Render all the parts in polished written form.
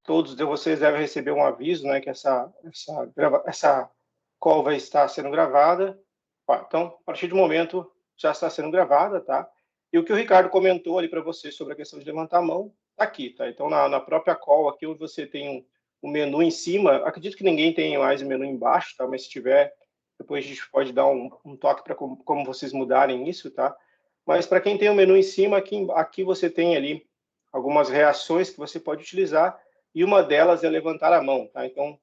todos de vocês devem receber um aviso, né, que essa call vai estar sendo gravada. Então, a partir do momento, já está sendo gravada, tá? E o que o Ricardo comentou ali para você sobre a questão de levantar a mão, tá aqui, tá? Então, na própria call, aqui onde você tem um menu em cima, acredito que ninguém tenha mais o menu embaixo, tá? Mas se tiver, depois a gente pode dar um toque para como vocês mudarem isso, tá? Mas para quem tem o menu em cima, aqui você tem ali algumas reações que você pode utilizar, e uma delas é levantar a mão, tá? Então,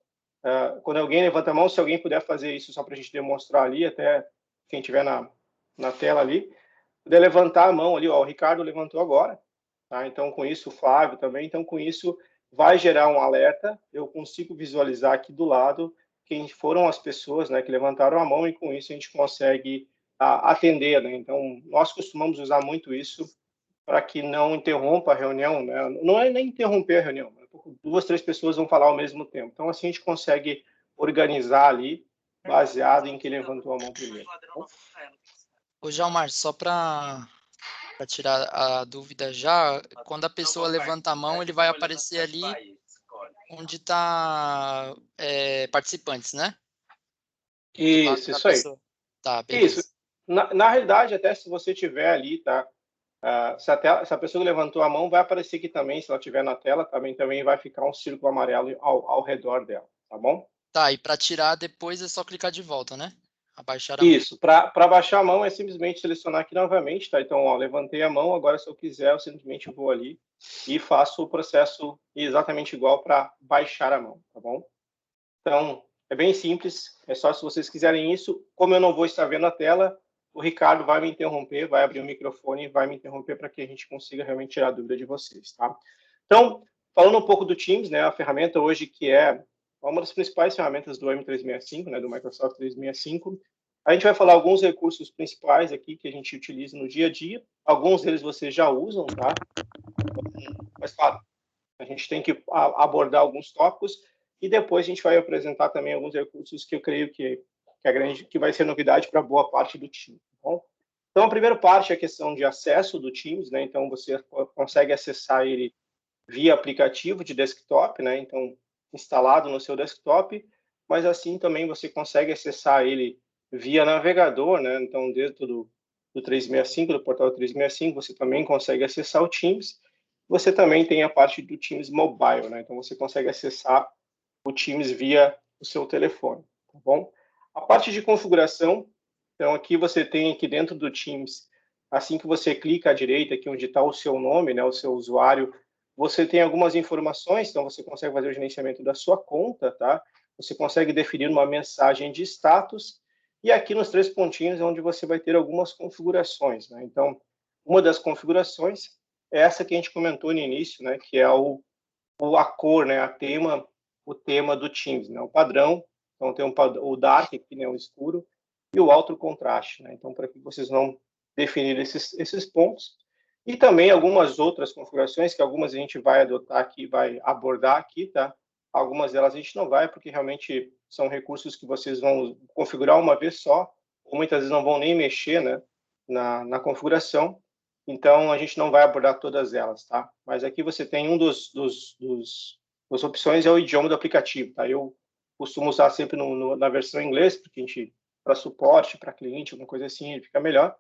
quando alguém levanta a mão, se alguém puder fazer isso só para a gente demonstrar ali, até quem tiver na tela ali, puder levantar a mão ali, ó, o Ricardo levantou agora, tá? Então, com isso, o Flávio também, então, com isso, vai gerar um alerta, eu consigo visualizar aqui do lado quem foram as pessoas, né, que levantaram a mão, e com isso a gente consegue atender, né? Então, nós costumamos usar muito isso para que não interrompa a reunião, né? Não é nem interromper a reunião, duas, três pessoas vão falar ao mesmo tempo. Então, assim a gente consegue organizar ali, baseado em quem levantou a mão primeiro. Ô, Jalmar, só para tirar a dúvida já, quando a pessoa levanta a mão, ele vai aparecer ali onde está participantes, né? Isso aí. Tá, beleza. Isso. Na realidade, até se você tiver ali, tá? Se a pessoa que levantou a mão, vai aparecer aqui também, se ela estiver na tela, também vai ficar um círculo amarelo ao redor dela, tá bom? Tá, e para tirar depois é só clicar de volta, né? Abaixar a mão. Isso, para baixar a mão é simplesmente selecionar aqui novamente, tá? Então, ó, levantei a mão, agora se eu quiser, eu simplesmente vou ali e faço o processo exatamente igual para baixar a mão, tá bom? Então, é bem simples, é só se vocês quiserem isso. Como eu não vou estar vendo a tela, o Ricardo vai me interromper, vai abrir o microfone e vai me interromper para que a gente consiga realmente tirar a dúvida de vocês, tá? Então, falando um pouco do Teams, né, a ferramenta hoje que é uma das principais ferramentas do M365, né, do Microsoft 365, a gente vai falar alguns recursos principais aqui que a gente utiliza no dia a dia. Alguns deles vocês já usam, tá? Mas, claro, a gente tem que abordar alguns tópicos e depois a gente vai apresentar também alguns recursos que eu creio que vai ser novidade para boa parte do time, tá bom? Então, a primeira parte é a questão de acesso do Teams, né? Então, você consegue acessar ele via aplicativo de desktop, né? Então, instalado no seu desktop, mas assim também você consegue acessar ele via navegador, né? Então, dentro do 365, do portal 365, você também consegue acessar o Teams. Você também tem a parte do Teams Mobile, né? Então, você consegue acessar o Teams via o seu telefone, tá bom? A parte de configuração, então aqui você tem aqui dentro do Teams, assim que você clica à direita, aqui onde está o seu nome, né, o seu usuário, você tem algumas informações, então você consegue fazer o gerenciamento da sua conta, tá? Você consegue definir uma mensagem de status, e aqui nos três pontinhos é onde você vai ter algumas configurações, né? Então, uma das configurações é essa que a gente comentou no início, né, que é a cor, né, o tema do Teams, né, o padrão. Então tem o dark aqui, né, o escuro, e o alto contraste, né? Então, para que vocês não definirem esses pontos. E também algumas outras configurações, que algumas a gente vai adotar aqui, vai abordar aqui, tá? Algumas delas a gente não vai, porque realmente são recursos que vocês vão configurar uma vez só, ou muitas vezes não vão nem mexer, né, na configuração. Então, a gente não vai abordar todas elas, tá? Mas aqui você tem das opções é o idioma do aplicativo, tá? Eu costumo usar sempre na versão em inglês, porque a gente, para suporte, para cliente, alguma coisa assim, ele fica melhor.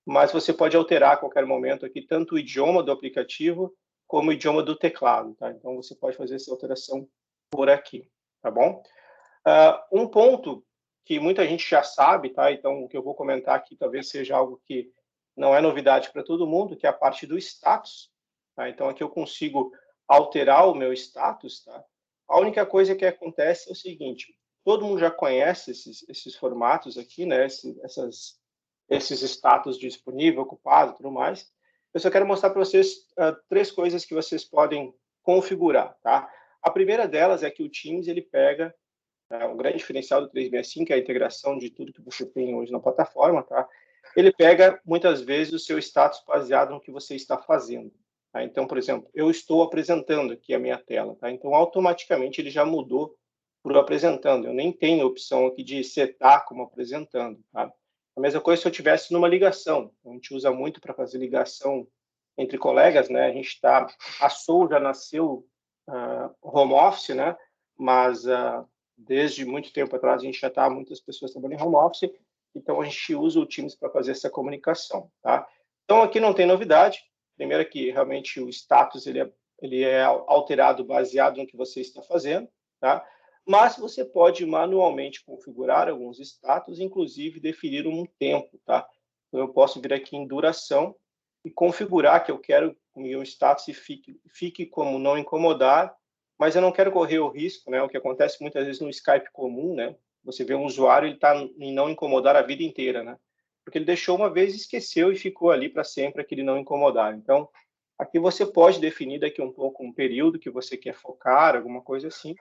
Mas você pode alterar a qualquer momento aqui, tanto o idioma do aplicativo, como o idioma do teclado, tá? Então, você pode fazer essa alteração por aqui, tá bom? Um ponto que muita gente já sabe, tá? Então, o que eu vou comentar aqui talvez seja algo que não é novidade para todo mundo, que é a parte do status, tá? Então, aqui eu consigo alterar o meu status, tá? A única coisa que acontece é o seguinte, todo mundo já conhece esses formatos aqui, né? Esses status disponível, ocupado, tudo mais. Eu só quero mostrar para vocês três coisas que vocês podem configurar, tá? A primeira delas é que o Teams, ele pega o grande diferencial do 365 é a integração de tudo que você tem hoje na plataforma, tá? Ele pega, muitas vezes, o seu status baseado no que você está fazendo. Tá? Então, por exemplo, eu estou apresentando aqui a minha tela, tá? Então, automaticamente, ele já mudou para o apresentando. Eu nem tenho a opção aqui de setar como apresentando, tá? A mesma coisa se eu tivesse numa ligação. A gente usa muito para fazer ligação entre colegas, né? A Soul já nasceu home office, né? Mas desde muito tempo atrás a gente já está muitas pessoas trabalhando em home office, então a gente usa o Teams para fazer essa comunicação, tá? Então aqui não tem novidade. Primeiro que realmente o status ele é alterado baseado no que você está fazendo, tá? Mas você pode manualmente configurar alguns status, inclusive definir um tempo, tá? Então eu posso vir aqui em duração e configurar que eu quero que o meu status fique como não incomodar, mas eu não quero correr o risco, né? O que acontece muitas vezes no Skype comum, né? Você vê um usuário, ele está em não incomodar a vida inteira, né? Porque ele deixou uma vez, esqueceu e ficou ali para sempre aquele não incomodar. Então, aqui você pode definir daqui um pouco um período que você quer focar, alguma coisa assim,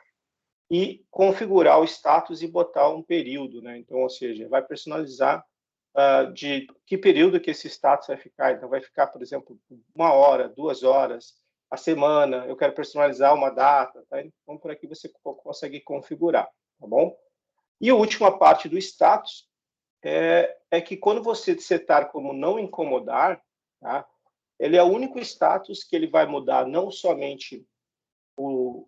e configurar o status e botar um período, né? Então, ou seja, vai personalizar de que período que esse status vai ficar. Então, vai ficar, por exemplo, 1 hora, 2 horas, a semana. Eu quero personalizar uma data, tá? Então, por aqui você consegue configurar, tá bom? E a última parte do status é que quando você setar como não incomodar, tá? Ele é o único status que ele vai mudar não somente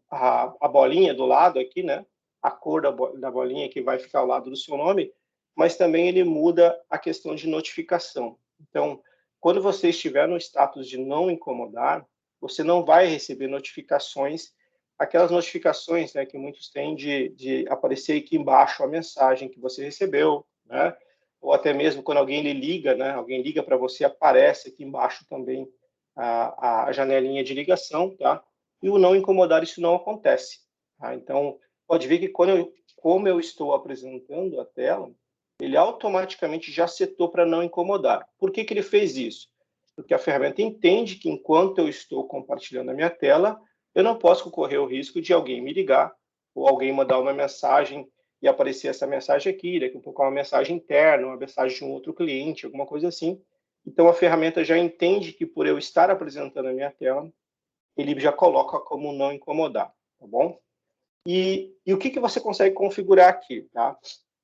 a bolinha do lado aqui, né? A cor da bolinha que vai ficar ao lado do seu nome, mas também ele muda a questão de notificação. Então, quando você estiver no status de não incomodar, você não vai receber notificações, aquelas notificações, né, que muitos têm de aparecer aqui embaixo a mensagem que você recebeu, né? Ou até mesmo quando alguém lhe liga, né? Alguém liga para você, aparece aqui embaixo também a janelinha de ligação, tá? E o não incomodar, isso não acontece. Tá? Então, pode ver que como eu estou apresentando a tela, ele automaticamente já setou para não incomodar. Por que ele fez isso? Porque a ferramenta entende que enquanto eu estou compartilhando a minha tela, eu não posso correr o risco de alguém me ligar ou alguém mandar uma mensagem e aparecer essa mensagem aqui, daqui a pouco uma mensagem interna, uma mensagem de um outro cliente, alguma coisa assim. Então, a ferramenta já entende que por eu estar apresentando a minha tela, ele já coloca como não incomodar, tá bom? E o que você consegue configurar aqui, tá?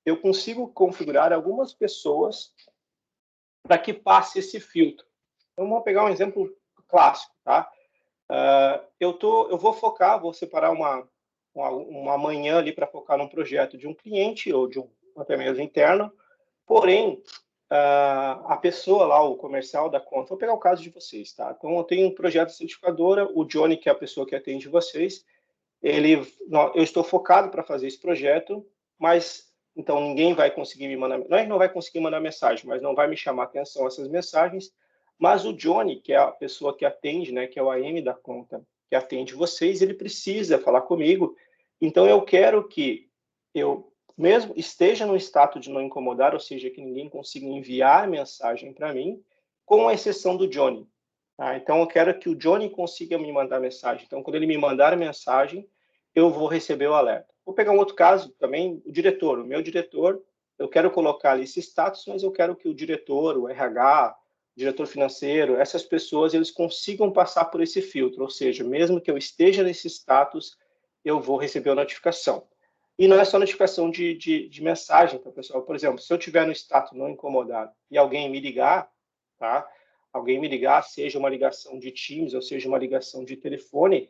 Eu consigo configurar algumas pessoas para que passe esse filtro. Então, vamos pegar um exemplo clássico, tá? Eu vou focar, vou separar uma manhã ali para focar num projeto de um cliente ou de até mesmo interno, porém, a pessoa lá, o comercial da conta, vou pegar o caso de vocês, tá? Então, eu tenho um projeto de certificadora, o Johnny, que é a pessoa que atende vocês, eu estou focado para fazer esse projeto, mas então ninguém vai conseguir me mandar, não é que não vai conseguir mandar mensagem, mas não vai me chamar atenção essas mensagens, mas o Johnny, que é a pessoa que atende, né, que é o AM da conta, que atende vocês, ele precisa falar comigo, então eu quero que eu mesmo esteja no status de não incomodar, ou seja, que ninguém consiga enviar mensagem para mim, com exceção do Johnny. Tá? Então, eu quero que o Johnny consiga me mandar mensagem. Então, quando ele me mandar mensagem, eu vou receber o alerta. Vou pegar um outro caso também, o diretor. O meu diretor, eu quero colocar ali esse status, mas eu quero que o diretor, o RH, o diretor financeiro, essas pessoas, eles consigam passar por esse filtro. Ou seja, mesmo que eu esteja nesse status, eu vou receber a notificação. E não é só notificação de mensagem, tá, pessoal? Por exemplo, se eu tiver no status não incomodado e alguém me ligar, tá? Alguém me ligar, seja uma ligação de Teams ou seja uma ligação de telefone,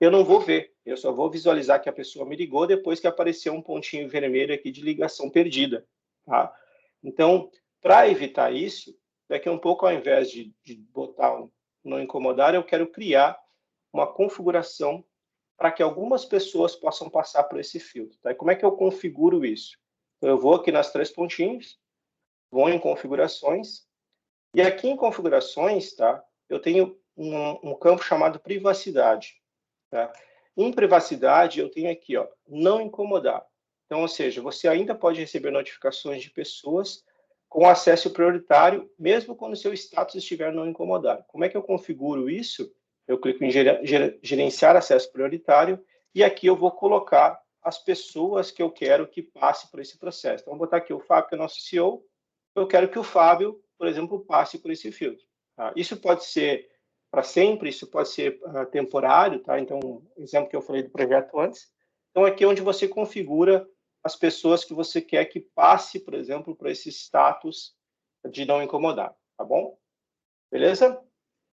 eu não vou ver. Eu só vou visualizar que a pessoa me ligou depois que apareceu um pontinho vermelho aqui de ligação perdida, tá? Então, para evitar isso, daqui a um pouco, ao invés de botar um não incomodar, eu quero criar uma configuração para que algumas pessoas possam passar por esse filtro. Tá? E como é que eu configuro isso? Então, eu vou aqui nas 3 pontinhos, vou em configurações, e aqui em configurações, tá, eu tenho um campo chamado privacidade. Tá? Em privacidade, eu tenho aqui, ó, não incomodar. Então, ou seja, você ainda pode receber notificações de pessoas com acesso prioritário, mesmo quando seu status estiver não incomodar. Como é que eu configuro isso? Eu clico em gerenciar acesso prioritário e aqui eu vou colocar as pessoas que eu quero que passe por esse processo. Então, vou botar aqui o Fábio, que é nosso CEO. Eu quero que o Fábio, por exemplo, passe por esse filtro. Tá? Isso pode ser para sempre, isso pode ser temporário, tá? Então, exemplo que eu falei do projeto antes. Então, aqui é onde você configura as pessoas que você quer que passe, por exemplo, para esse status de não incomodar, tá bom? Beleza?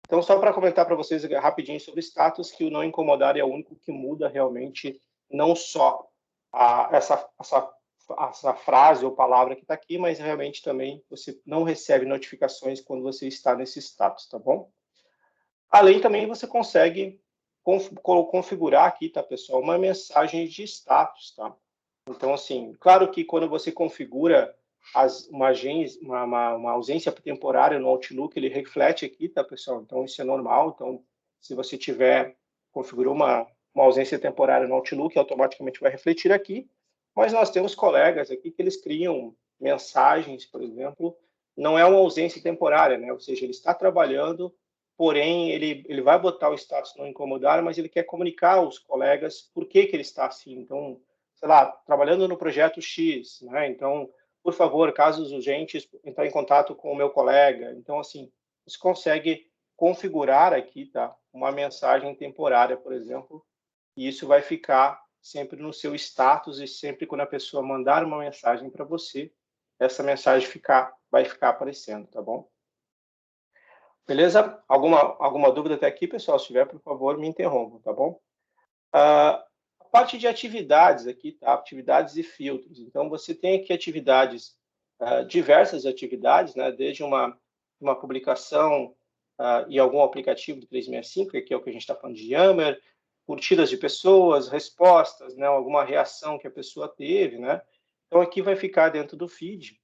Então, só para comentar para vocês rapidinho sobre status, que o não incomodar é o único que muda realmente, não só essa frase ou palavra que está aqui, mas realmente também você não recebe notificações quando você está nesse status, tá bom? Além também você consegue configurar aqui, tá, pessoal, uma mensagem de status, tá? Então, assim, claro que quando você configura uma ausência temporária no Outlook, ele reflete aqui, tá, pessoal? Então, isso é normal. Então, se você configurou uma ausência temporária no Outlook, automaticamente vai refletir aqui. Mas nós temos colegas aqui que eles criam mensagens, por exemplo, não é uma ausência temporária, né? Ou seja, ele está trabalhando, porém, ele vai botar o status não incomodar, mas ele quer comunicar aos colegas por que ele está assim. Então, sei lá, trabalhando no projeto X, né? Então, por favor, casos urgentes, entrar em contato com o meu colega. Então, assim, você consegue configurar aqui, tá? Uma mensagem temporária, por exemplo, e isso vai ficar sempre no seu status e sempre quando a pessoa mandar uma mensagem para você, essa mensagem vai ficar aparecendo, tá bom? Beleza? Alguma dúvida até aqui, pessoal? Se tiver, por favor, me interrompam, tá bom? A parte de atividades aqui, tá? Atividades e filtros. Então, você tem aqui atividades, diversas atividades, né? Desde uma publicação em algum aplicativo do 365, que é o que a gente está falando de Yammer, curtidas de pessoas, respostas, né? Alguma reação que a pessoa teve, né? Então, aqui vai ficar dentro do feed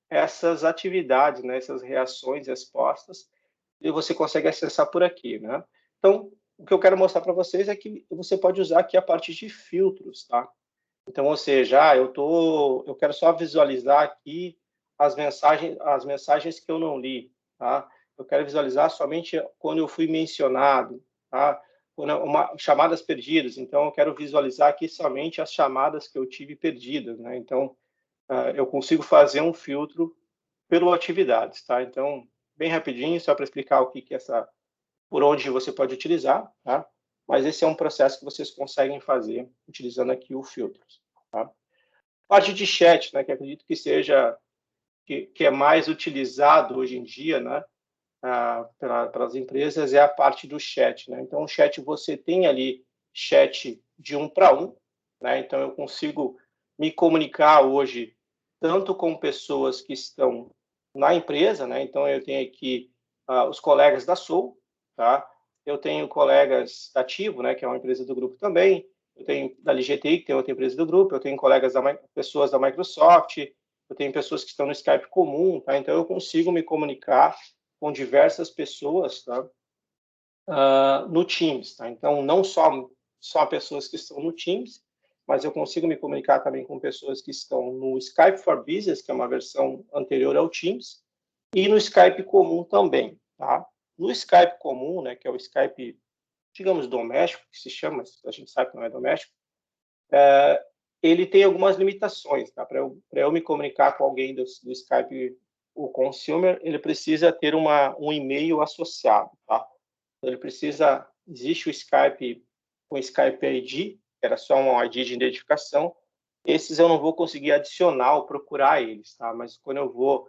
essas atividades, né? Essas reações, respostas, e você consegue acessar por aqui, né? Então, o que eu quero mostrar para vocês é que você pode usar aqui a parte de filtros, tá? Então, ou seja, eu quero só visualizar aqui as mensagens que eu não li, tá? Eu quero visualizar somente quando eu fui mencionado, tá? Chamadas perdidas. Então, eu quero visualizar aqui somente as chamadas que eu tive perdidas, né? Então, eu consigo fazer um filtro pelo atividades, tá? Então, bem rapidinho, só para explicar o que é por onde você pode utilizar, tá? Mas esse é um processo que vocês conseguem fazer utilizando aqui o filtros, tá? Parte de chat, né, que acredito que seja que é mais utilizado hoje em dia, né, pelas empresas, é a parte do chat, né? Então, o chat você tem ali chat de 1 para 1, né? Então, eu consigo me comunicar hoje tanto com pessoas que estão na empresa, né? Então, eu tenho aqui os colegas da Soul, tá? Eu tenho colegas da Ativo, né, que é uma empresa do grupo também. Eu tenho da LGTI, que tem outra empresa do grupo. Eu tenho pessoas da Microsoft. Eu tenho pessoas que estão no Skype comum, tá? Então, eu consigo me comunicar com diversas pessoas, tá? No Teams, tá? Então, não só pessoas que estão no Teams, mas eu consigo me comunicar também com pessoas que estão no Skype for Business, que é uma versão anterior ao Teams, e no Skype comum também, tá? No Skype comum, né, que é o Skype, digamos, doméstico, que se chama, a gente sabe que não é doméstico, ele tem algumas limitações, tá? Para eu me comunicar com alguém do Skype, o consumer, ele precisa ter um e-mail associado, tá? Ele existe o Skype com Skype ID, que era só um ID de identificação. Esses eu não vou conseguir adicionar ou procurar eles, tá? Mas quando eu vou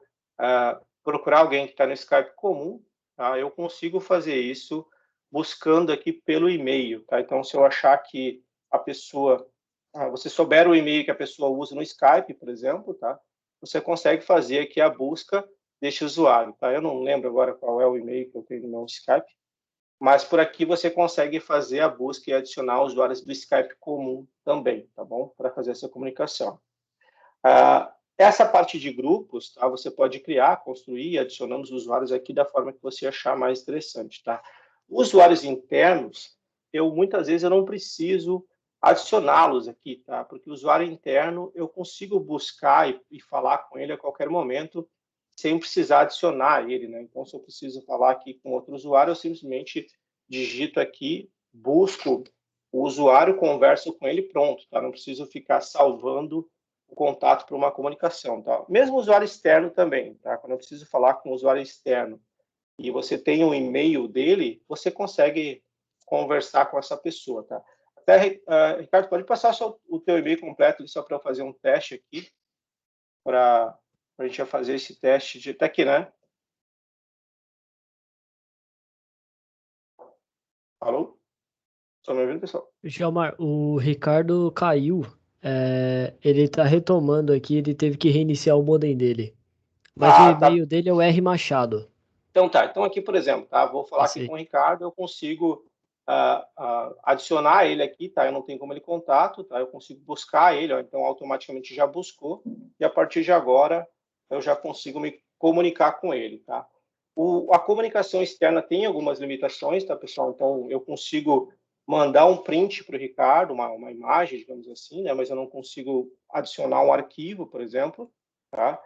procurar alguém que está no Skype comum, tá? Eu consigo fazer isso buscando aqui pelo e-mail, tá? Então, se eu achar que a pessoa, você souber o e-mail que a pessoa usa no Skype, por exemplo, tá? Você consegue fazer aqui a busca deste usuário, tá? Eu não lembro agora qual é o e-mail que eu tenho no meu Skype, mas por aqui você consegue fazer a busca e adicionar usuários do Skype comum também, tá bom? Para fazer essa comunicação. Essa parte de grupos, tá? Você pode criar, construir e adicionando os usuários aqui da forma que você achar mais interessante, tá? Usuários internos, muitas vezes eu não preciso adicioná-los aqui, tá? Porque o usuário interno eu consigo buscar e falar com ele a qualquer momento sem precisar adicionar ele, né? Então, se eu preciso falar aqui com outro usuário, eu simplesmente digito aqui, busco o usuário, converso com ele, pronto, tá? Não preciso ficar salvando o contato para uma comunicação, tá? Mesmo o usuário externo também, tá? Quando eu preciso falar com o usuário externo e você tem o e-mail dele, você consegue conversar com essa pessoa, tá? Até, Ricardo, pode passar só o teu e-mail completo só para eu fazer um teste aqui, para a gente fazer esse teste de... Tá aqui, né? Alô? Estão me ouvindo, pessoal? Gilmar, o Ricardo caiu. Ele tá retomando aqui, ele teve que reiniciar o modem dele. Mas o Ah, tá. e-mail dele é o R Machado. Então tá. Então aqui, por exemplo, tá? Vou falar Esse aqui com o aí. Ricardo, eu consigo adicionar ele aqui, tá? Eu não tenho como ele contato, tá? Eu consigo buscar ele, ó, então automaticamente já buscou e a partir de agora eu já consigo me comunicar com ele, tá? A comunicação externa tem algumas limitações, tá, pessoal? Então eu consigo mandar um print para o Ricardo, uma imagem, digamos assim, né? Mas eu não consigo adicionar um arquivo, por exemplo, tá?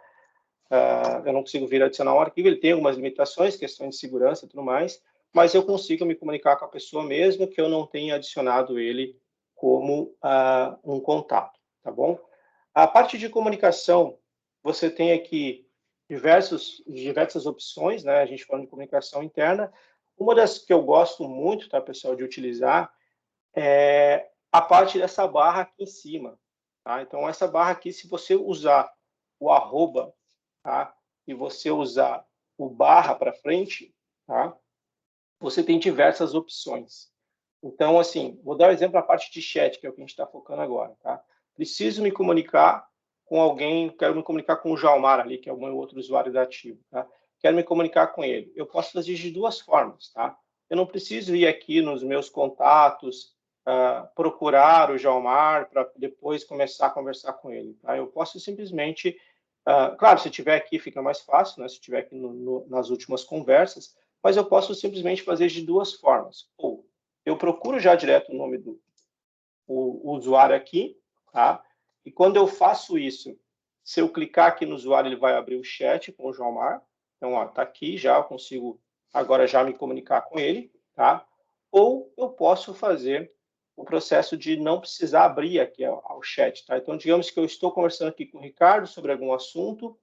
Eu não consigo vir adicionar um arquivo, ele tem algumas limitações, questões de segurança e tudo mais, mas eu consigo me comunicar com a pessoa mesmo que eu não tenha adicionado ele como um contato, tá bom? A parte de comunicação, você tem aqui diversas opções, né? A gente falando de comunicação interna. Uma das que eu gosto muito, tá, pessoal, de utilizar é a parte dessa barra aqui em cima, tá? Então, essa barra aqui, se você usar o arroba, tá? E você usar o barra para frente, tá? Você tem diversas opções. Então, assim, vou dar um exemplo da parte de chat, que é o que a gente está focando agora, tá? Preciso me comunicar com alguém, quero me comunicar com o Jalmar ali, que é o meu outro usuário da Ativo, tá? Quero me comunicar com ele. Eu posso fazer de duas formas, tá? Eu não preciso ir aqui nos meus contatos, procurar o Jalmar para depois começar a conversar com ele, tá? Eu posso simplesmente, claro, se tiver aqui fica mais fácil, né? Se tiver aqui nas últimas conversas, mas eu posso simplesmente fazer de duas formas. Ou eu procuro já direto o nome do usuário aqui, tá? E quando eu faço isso, se eu clicar aqui no usuário, ele vai abrir o chat com o Joãomar. Então, ó, tá aqui já, eu consigo agora já me comunicar com ele, tá? Ou eu posso fazer o processo de não precisar abrir aqui o chat, tá? Então, digamos que eu estou conversando aqui com o Ricardo sobre algum assunto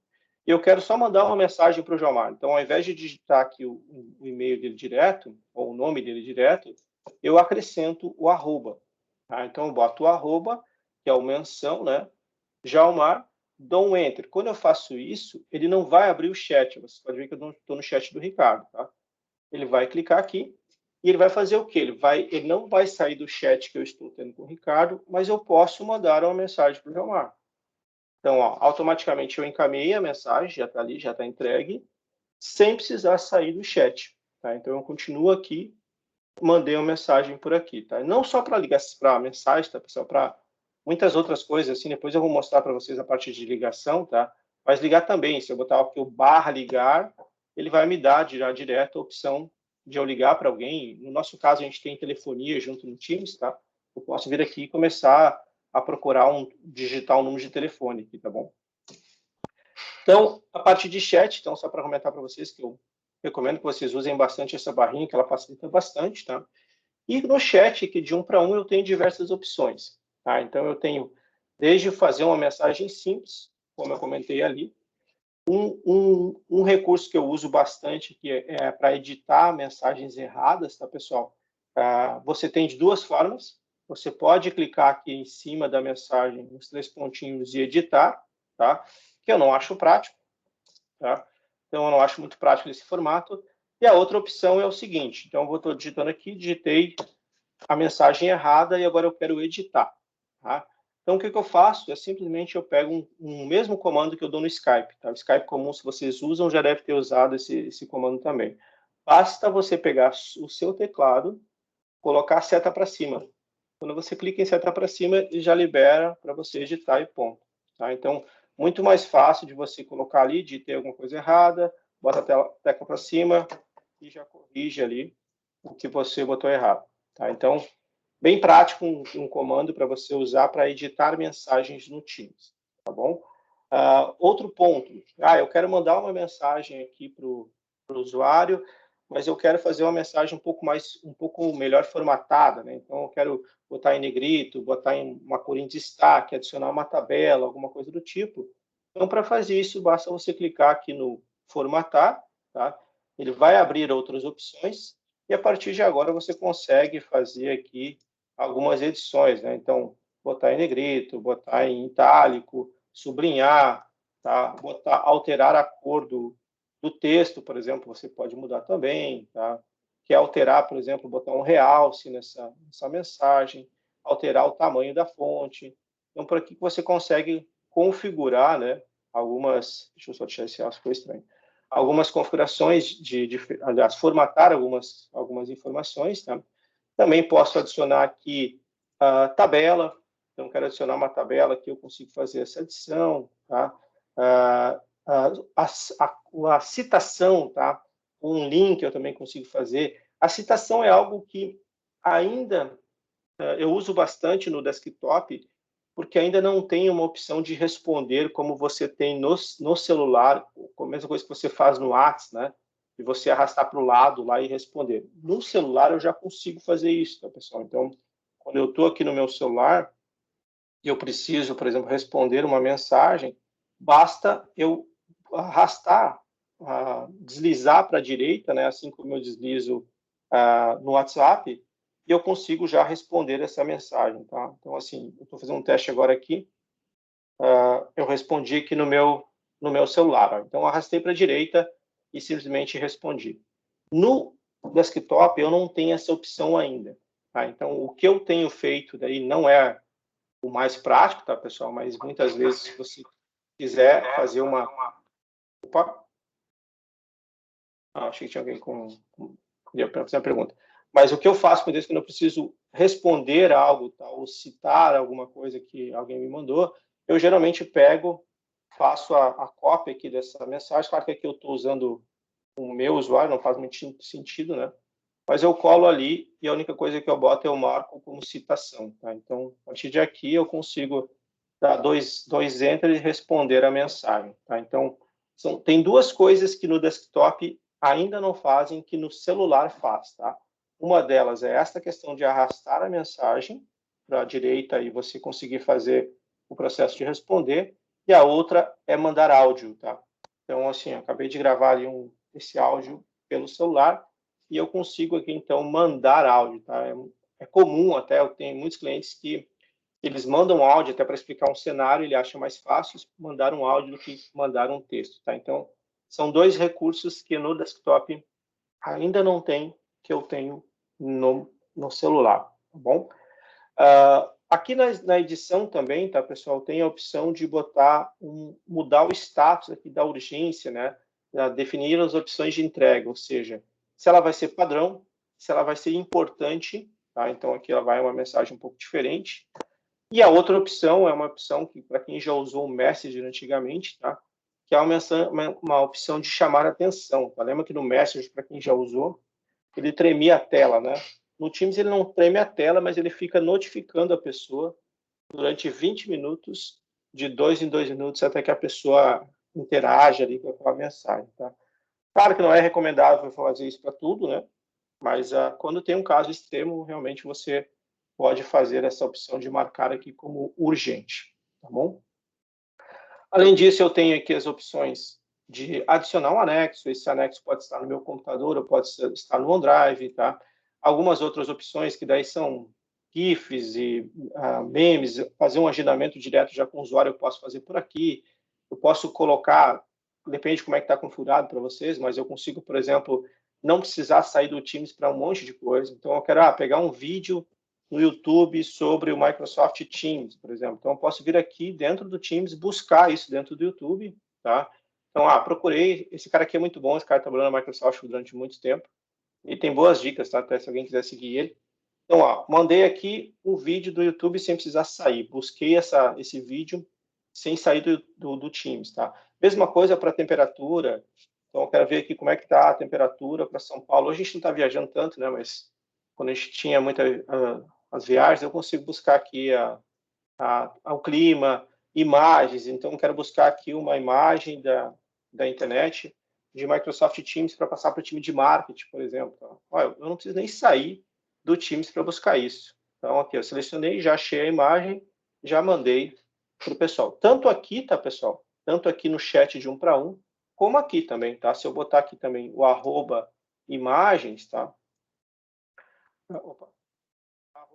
e eu quero só mandar uma mensagem para o Joãomar. Então, ao invés de digitar aqui o e-mail dele direto, ou o nome dele direto, eu acrescento o arroba. Tá? Então, eu boto o arroba, que é o menção, né? Jalmar, dou um enter. Quando eu faço isso, ele não vai abrir o chat. Você pode ver que eu estou no chat do Ricardo. Tá? Ele vai clicar aqui e ele vai fazer o quê? Ele não vai sair do chat que eu estou tendo com o Ricardo, mas eu posso mandar uma mensagem para o Jalmar. Então, ó, automaticamente eu encaminhei a mensagem, já está ali, já está entregue, sem precisar sair do chat. Tá? Então, eu continuo aqui, mandei uma mensagem por aqui. Tá? Não só para ligar para mensagem, tá, pessoal? Para muitas outras coisas, assim, depois eu vou mostrar para vocês a parte de ligação, tá? Mas ligar também, se eu botar aqui o barra ligar, ele vai me dar já direto a opção de eu ligar para alguém. No nosso caso, a gente tem telefonia junto no Teams, tá? Eu posso vir aqui e começar a procurar digitar um número de telefone aqui, tá bom? Então, a parte de chat, então, só para comentar para vocês que eu recomendo que vocês usem bastante essa barrinha, que ela facilita bastante, tá? E no chat, que de 1 para 1, eu tenho diversas opções, tá? Então, eu tenho desde fazer uma mensagem simples, como eu comentei ali, um recurso que eu uso bastante, que é para editar mensagens erradas, tá, pessoal? Você tem de duas formas. Você pode clicar aqui em cima da mensagem, nos 3 pontinhos e editar, tá? Que eu não acho prático, tá? Então, eu não acho muito prático esse formato. E a outra opção é o seguinte, então, eu estou digitando aqui, digitei a mensagem errada e agora eu quero editar, tá? Então, o que eu faço é simplesmente eu pego um mesmo comando que eu dou no Skype, tá? O Skype comum, se vocês usam, já deve ter usado esse comando também. Basta você pegar o seu teclado, colocar a seta para cima. Quando você clica em seta para cima, ele já libera para você editar e ponto. Tá? Então, muito mais fácil de você colocar ali, de ter alguma coisa errada, bota a tecla para cima e já corrige ali o que você botou errado. Tá? Então, bem prático um comando para você usar para editar mensagens no Teams. Tá bom? Outro ponto. Eu quero mandar uma mensagem aqui para o usuário, mas eu quero fazer uma mensagem um pouco melhor formatada, né? Então, eu quero botar em negrito, botar em uma cor em destaque, adicionar uma tabela, alguma coisa do tipo. Então, para fazer isso, basta você clicar aqui no formatar, tá? Ele vai abrir outras opções e a partir de agora você consegue fazer aqui algumas edições, né? Então, botar em negrito, botar em itálico, sublinhar, tá? Alterar a cor do texto, por exemplo, você pode mudar também, tá? quer alterar, por exemplo, botar um realce nessa mensagem, alterar o tamanho da fonte. Então, por aqui você consegue configurar, né, algumas... Deixa eu só tirar esse realce, ficou estranho. Algumas configurações, aliás, formatar algumas informações. Tá? Também posso adicionar aqui a tabela. Então, quero adicionar uma tabela que eu consigo fazer essa adição. Tá? A citação, tá? Um link eu também consigo fazer. A citação é algo que ainda eu uso bastante no desktop, porque ainda não tem uma opção de responder como você tem no celular, a mesma coisa que você faz no WhatsApp, né? E você arrastar para o lado lá e responder. No celular eu já consigo fazer isso, tá, pessoal? Então, quando eu estou aqui no meu celular e eu preciso, por exemplo, responder uma mensagem, basta eu arrastar, deslizar para a direita, né? Assim como eu deslizo no WhatsApp, e eu consigo já responder essa mensagem, tá? Então, assim, eu estou fazendo um teste agora aqui, eu respondi aqui no meu celular, ó. Então, eu arrastei para a direita e simplesmente respondi. No desktop, eu não tenho essa opção ainda, tá? Então, o que eu tenho feito daí não é o mais prático, tá, pessoal? Mas muitas vezes, se você quiser fazer uma... Opa! Achei que tinha alguém queria fazer uma pergunta. Mas o que eu faço com isso, quando eu preciso responder algo, tá, ou citar alguma coisa que alguém me mandou, eu geralmente pego, faço a cópia aqui dessa mensagem. Claro que aqui eu estou usando o meu usuário, não faz muito sentido, né? Mas eu colo ali e a única coisa que eu boto eu marco como citação, tá? Então, a partir de aqui eu consigo dar dois enter e responder a mensagem, tá? Então, tem duas coisas que no desktop ainda não fazem, que no celular faz, tá? Uma delas é esta questão de arrastar a mensagem para a direita e você conseguir fazer o processo de responder, e a outra é mandar áudio, tá? Então, assim, eu acabei de gravar ali esse áudio pelo celular e eu consigo aqui, então, mandar áudio, tá? É comum até, eu tenho muitos clientes que eles mandam áudio até para explicar um cenário, ele acha mais fácil mandar um áudio do que mandar um texto, tá? Então, são dois recursos que no desktop ainda não tem, que eu tenho no celular, tá bom? Aqui na edição também, tá, pessoal, tem a opção de mudar o status aqui da urgência, né? Definir as opções de entrega, ou seja, se ela vai ser padrão, se ela vai ser importante, tá? Então, aqui ela vai uma mensagem um pouco diferente. E a outra opção é uma opção que, para quem já usou o Messenger antigamente, tá? Que é uma opção de chamar a atenção. Tá? Lembra que no Messenger, para quem já usou, ele tremia a tela, né? No Teams ele não treme a tela, mas ele fica notificando a pessoa durante 20 minutos, de 2 em 2 minutos, até que a pessoa interaja ali com aquela mensagem, tá? Claro que não é recomendável fazer isso para tudo, né? Mas quando tem um caso extremo, realmente você pode fazer essa opção de marcar aqui como urgente, tá bom? Além disso, eu tenho aqui as opções de adicionar um anexo. Esse anexo pode estar no meu computador ou pode estar no OneDrive, tá? Algumas outras opções que daí são GIFs e memes, fazer um agendamento direto já com o usuário eu posso fazer por aqui. Eu posso colocar, depende de como é que está configurado para vocês, mas eu consigo, por exemplo, não precisar sair do Teams para um monte de coisa. Então, eu quero pegar um vídeo no YouTube sobre o Microsoft Teams, por exemplo. Então, eu posso vir aqui dentro do Teams, buscar isso dentro do YouTube, tá? Então, procurei, esse cara aqui é muito bom, esse cara trabalhando na Microsoft durante muito tempo, e tem boas dicas, tá? Até se alguém quiser seguir ele. Então, mandei aqui um vídeo do YouTube sem precisar sair, busquei esse vídeo sem sair do Teams, tá? Mesma coisa para a temperatura. Então, eu quero ver aqui como é que está a temperatura para São Paulo. Hoje a gente não está viajando tanto, né? Mas quando a gente tinha as viagens, eu consigo buscar aqui o clima, imagens. Então, eu quero buscar aqui uma imagem da internet de Microsoft Teams para passar para o time de marketing, por exemplo. Olha, eu não preciso nem sair do Teams para buscar isso. Então, aqui eu selecionei, já achei a imagem, já mandei para o pessoal. Tanto aqui, tá, pessoal? Tanto aqui no chat de 1 para 1, como aqui também, tá? Se eu botar aqui também o @imagens, tá?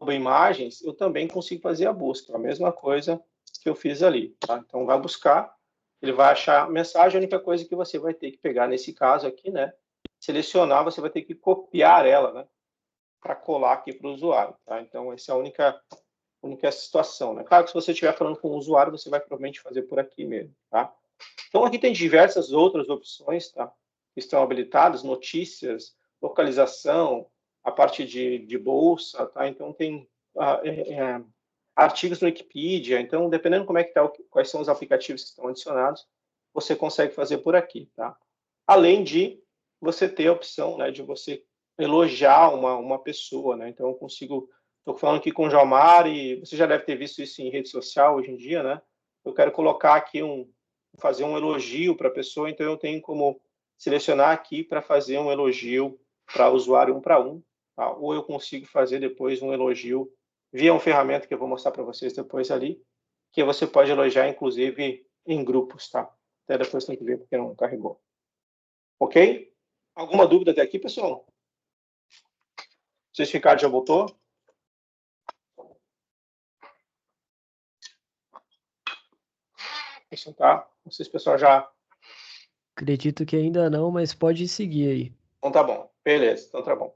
Imagens, eu também consigo fazer a busca, a mesma coisa que eu fiz ali, tá? Então, vai buscar, ele vai achar a mensagem, a única coisa que você vai ter que pegar nesse caso aqui, né, selecionar, você vai ter que copiar ela, né, para colar aqui para o usuário, tá? Então, essa é a única situação, né? Claro que se você estiver falando com o usuário, você vai provavelmente fazer por aqui mesmo, tá? Então, aqui tem diversas outras opções, tá? Que estão habilitadas, notícias, localização, a parte de bolsa, tá? Então, tem artigos no Wikipedia. Então, dependendo como é que tá, quais são os aplicativos que estão adicionados, você consegue fazer por aqui, tá? Além de você ter a opção, né, de você elogiar uma pessoa, né? Então, eu consigo... Estou falando aqui com o Jalmar e você já deve ter visto isso em rede social hoje em dia, né? Eu quero colocar aqui fazer um elogio para a pessoa, então eu tenho como selecionar aqui para fazer um elogio para usuário 1 para 1, tá? Ou eu consigo fazer depois um elogio via uma ferramenta que eu vou mostrar para vocês depois ali, que você pode elogiar, inclusive, em grupos, tá? Até depois tem que ver porque não carregou. Ok? Alguma dúvida até aqui, pessoal? Não sei se o Ricardo já voltou. Isso tá. Não sei se o pessoal já... Acredito que ainda não, mas pode seguir aí. Então tá bom. Beleza, então tá bom.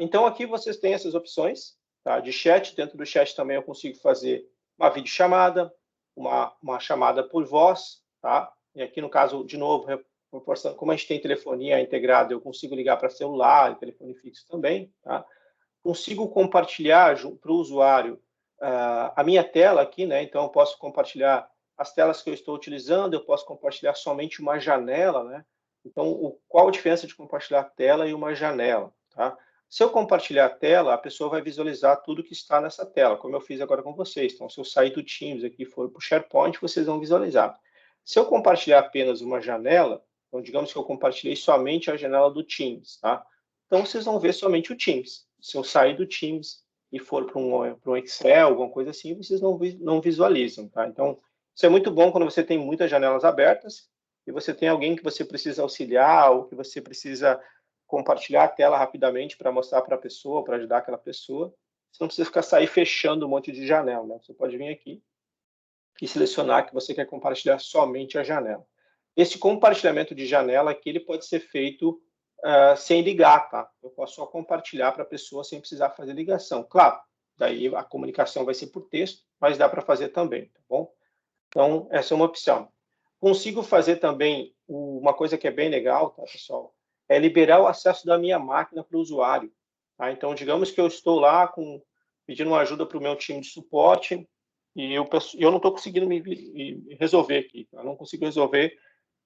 Então aqui vocês têm essas opções, tá, de chat. Dentro do chat também eu consigo fazer uma videochamada, uma chamada por voz, tá? E aqui no caso, de novo, reforçando, como a gente tem telefonia integrada, eu consigo ligar para celular e telefone fixo também, tá? Consigo compartilhar para o usuário a minha tela aqui, né? Então eu posso compartilhar as telas que eu estou utilizando, eu posso compartilhar somente uma janela, né? Então, qual a diferença de compartilhar a tela e uma janela, tá? Se eu compartilhar a tela, a pessoa vai visualizar tudo que está nessa tela, como eu fiz agora com vocês. Então, se eu sair do Teams aqui e for para o SharePoint, vocês vão visualizar. Se eu compartilhar apenas uma janela, então, digamos que eu compartilhei somente a janela do Teams, tá? Então, vocês vão ver somente o Teams. Se eu sair do Teams e for para um Excel, alguma coisa assim, vocês não visualizam, tá? Então, isso é muito bom quando você tem muitas janelas abertas e você tem alguém que você precisa auxiliar ou que você precisa compartilhar a tela rapidamente para mostrar para a pessoa, para ajudar aquela pessoa. Você não precisa sair fechando um monte de janela, né? Você pode vir aqui e selecionar que você quer compartilhar somente a janela. Esse compartilhamento de janela aqui, ele pode ser feito sem ligar, tá? Eu posso só compartilhar para a pessoa sem precisar fazer ligação. Claro, daí a comunicação vai ser por texto, mas dá para fazer também, tá bom? Então, essa é uma opção. Consigo fazer também uma coisa que é bem legal, tá, pessoal? É liberar o acesso da minha máquina para o usuário. Tá? Então, digamos que eu estou lá pedindo uma ajuda para o meu time de suporte e eu não estou conseguindo me resolver aqui. Tá? Não consigo resolver.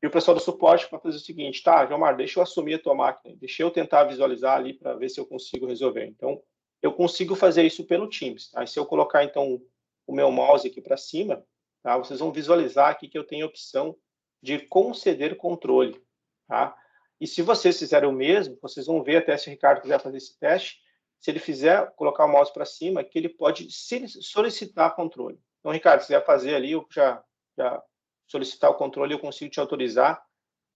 E o pessoal do suporte vai fazer o seguinte, tá, Gilmar, deixa eu assumir a tua máquina, deixa eu tentar visualizar ali para ver se eu consigo resolver. Então, eu consigo fazer isso pelo Teams. Tá? E se eu colocar, então, o meu mouse aqui para cima, tá? Vocês vão visualizar aqui que eu tenho a opção de conceder controle. Tá? E se vocês fizerem o mesmo, vocês vão ver, até se o Ricardo quiser fazer esse teste, se ele fizer, colocar o mouse para cima, que ele pode solicitar controle. Então, Ricardo, se quiser fazer ali, eu já solicitar o controle, eu consigo te autorizar,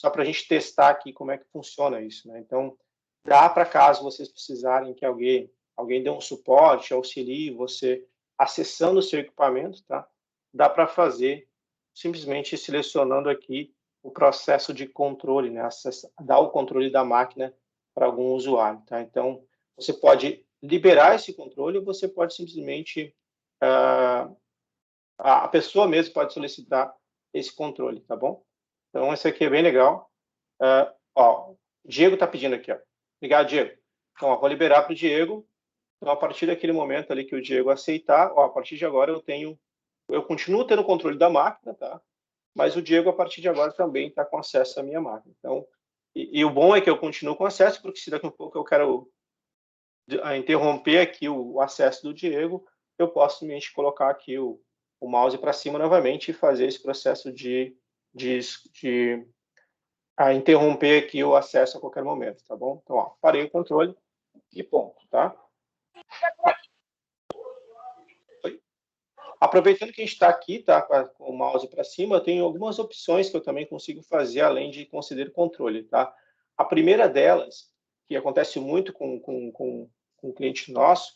só para a gente testar aqui como é que funciona isso, né? Então, dá para caso vocês precisarem que alguém dê um suporte, auxilie você acessando o seu equipamento, tá? Dá para fazer simplesmente selecionando aqui o processo de controle, né? Dar o controle da máquina para algum usuário, tá? Então, você pode liberar esse controle ou você pode simplesmente a pessoa mesmo pode solicitar esse controle, tá bom? Então, esse aqui é bem legal. O Diego está pedindo aqui, ó. Obrigado, Diego. Então, vou liberar para o Diego. Então, a partir daquele momento ali que o Diego aceitar, a partir de agora eu continuo tendo o controle da máquina, tá? Mas o Diego, a partir de agora, também está com acesso à minha máquina. Então, e o bom é que eu continuo com acesso, porque se daqui a pouco eu quero interromper aqui o acesso do Diego, eu posso simplesmente colocar aqui o mouse para cima novamente e fazer esse processo de interromper aqui o acesso a qualquer momento, tá bom? Então, parei o controle e ponto, tá? Aproveitando que a gente está aqui, tá, com o mouse para cima, eu tenho algumas opções que eu também consigo fazer além de conceder controle, tá? A primeira delas, que acontece muito com um cliente nosso,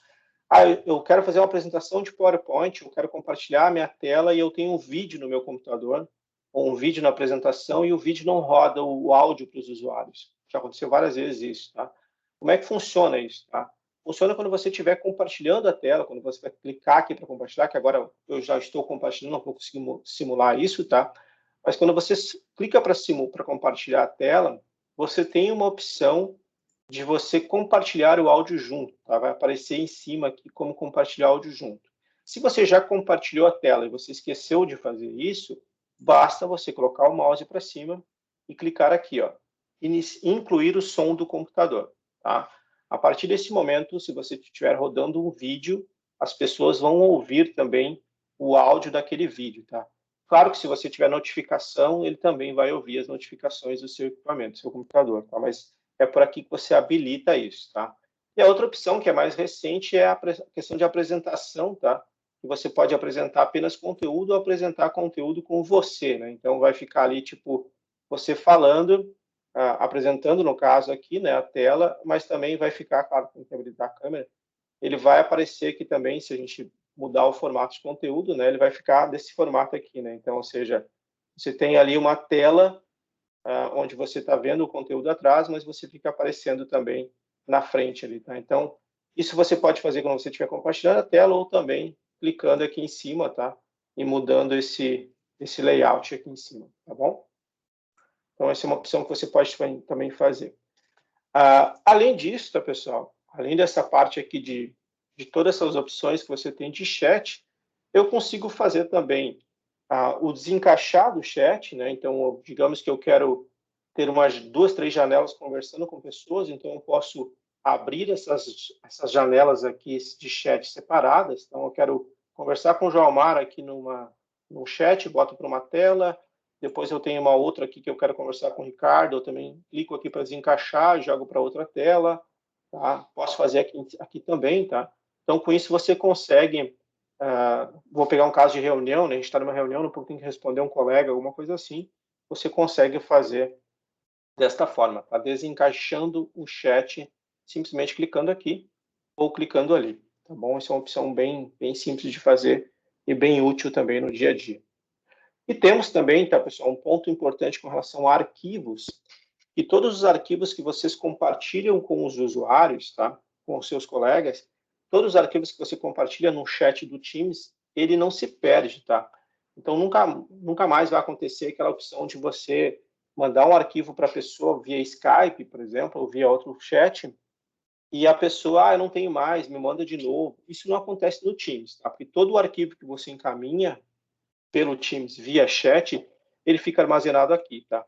eu quero fazer uma apresentação de PowerPoint, eu quero compartilhar a minha tela e eu tenho um vídeo no meu computador, ou um vídeo na apresentação, e o vídeo não roda o áudio para os usuários. já aconteceu várias vezes isso, tá? Como é que funciona isso, tá? Funciona quando você estiver compartilhando a tela, quando você vai clicar aqui para compartilhar, que agora eu já estou compartilhando, não vou conseguir simular isso, tá? Mas quando você clica para compartilhar a tela, você tem uma opção de você compartilhar o áudio junto, tá? Vai aparecer em cima aqui como compartilhar áudio junto. Se você já compartilhou a tela e você esqueceu de fazer isso, basta você colocar o mouse para cima e clicar aqui, ó, incluir o som do computador, tá? A partir desse momento, se você estiver rodando um vídeo, as pessoas vão ouvir também o áudio daquele vídeo, tá? Claro que se você tiver notificação, ele também vai ouvir as notificações do seu equipamento, do seu computador, tá? Mas é por aqui que você habilita isso, tá? E a outra opção, que é mais recente, é a questão de apresentação, tá? Que você pode apresentar apenas conteúdo ou apresentar conteúdo com você, né? Então, vai ficar ali, tipo, você falando, apresentando, no caso aqui, né, a tela, mas também vai ficar, claro, tem que habilitar a câmera, ele vai aparecer aqui também, se a gente mudar o formato de conteúdo, né, ele vai ficar desse formato aqui, né? Então, ou seja, você tem ali uma tela onde você está vendo o conteúdo atrás, mas você fica aparecendo também na frente ali, tá? Então, isso você pode fazer quando você estiver compartilhando a tela ou também clicando aqui em cima, tá? E mudando esse layout aqui em cima, tá bom? Então, essa é uma opção que você pode também fazer. Além disso, tá, pessoal? Além dessa parte aqui de todas essas opções que você tem de chat, eu consigo fazer também o desencaixar do chat, né? Então, digamos que eu quero ter umas 2, 3 janelas conversando com pessoas, então eu posso abrir essas janelas aqui de chat separadas. Então, eu quero conversar com o Joelmar aqui num chat, boto para uma tela, depois eu tenho uma outra aqui que eu quero conversar com o Ricardo, eu também clico aqui para desencaixar, jogo para outra tela, tá? Posso fazer aqui também, tá? Então, com isso, você consegue... vou pegar um caso de reunião, né? A gente está numa reunião, não tem que responder um colega, alguma coisa assim, você consegue fazer desta forma, tá? Desencaixando o chat, simplesmente clicando aqui ou clicando ali, tá bom? Essa é uma opção bem simples de fazer e bem útil também no dia a dia. E temos também, tá, pessoal, um ponto importante com relação a arquivos, e todos os arquivos que vocês compartilham com os usuários, tá, com os seus colegas, todos os arquivos que você compartilha no chat do Teams, ele não se perde, tá? Então, nunca mais vai acontecer aquela opção de você mandar um arquivo para a pessoa via Skype, por exemplo, ou via outro chat, e a pessoa, eu não tenho mais, me manda de novo. Isso não acontece no Teams, tá? Porque todo o arquivo que você encaminha pelo Teams via chat, ele fica armazenado aqui, tá?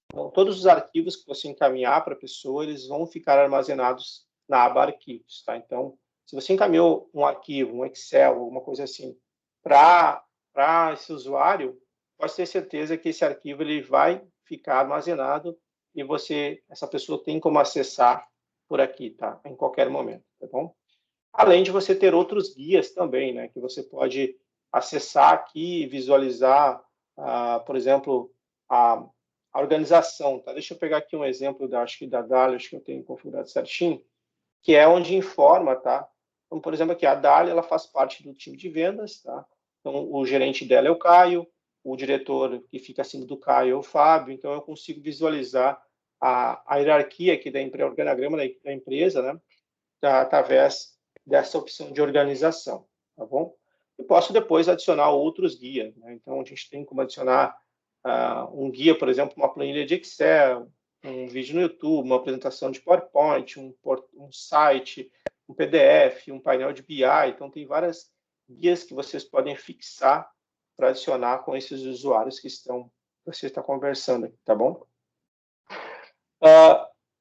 Então, todos os arquivos que você encaminhar para a pessoa, eles vão ficar armazenados na aba arquivos, tá? Então, se você encaminhou um arquivo, um Excel, alguma coisa assim, para esse usuário, pode ter certeza que esse arquivo ele vai ficar armazenado e essa pessoa tem como acessar por aqui, tá? Em qualquer momento, tá bom? Além de você ter outros guias também, né? Que você pode acessar aqui e visualizar, por exemplo, a organização, tá? Deixa eu pegar aqui um exemplo acho que da Dália, acho que eu tenho configurado certinho, que é onde informa, tá? Então, por exemplo, aqui a Dália, ela faz parte do time de vendas, tá? Então, o gerente dela é o Caio, o diretor que fica acima do Caio é o Fábio, então eu consigo visualizar a hierarquia aqui o organograma da empresa, né? Através dessa opção de organização, tá bom? E posso depois adicionar outros guias, né? Então, a gente tem como adicionar um guia, por exemplo, uma planilha de Excel, um vídeo no YouTube, uma apresentação de PowerPoint, um site, um PDF, um painel de BI. Então, tem várias guias que vocês podem fixar para adicionar com esses usuários que você está conversando aqui, tá bom?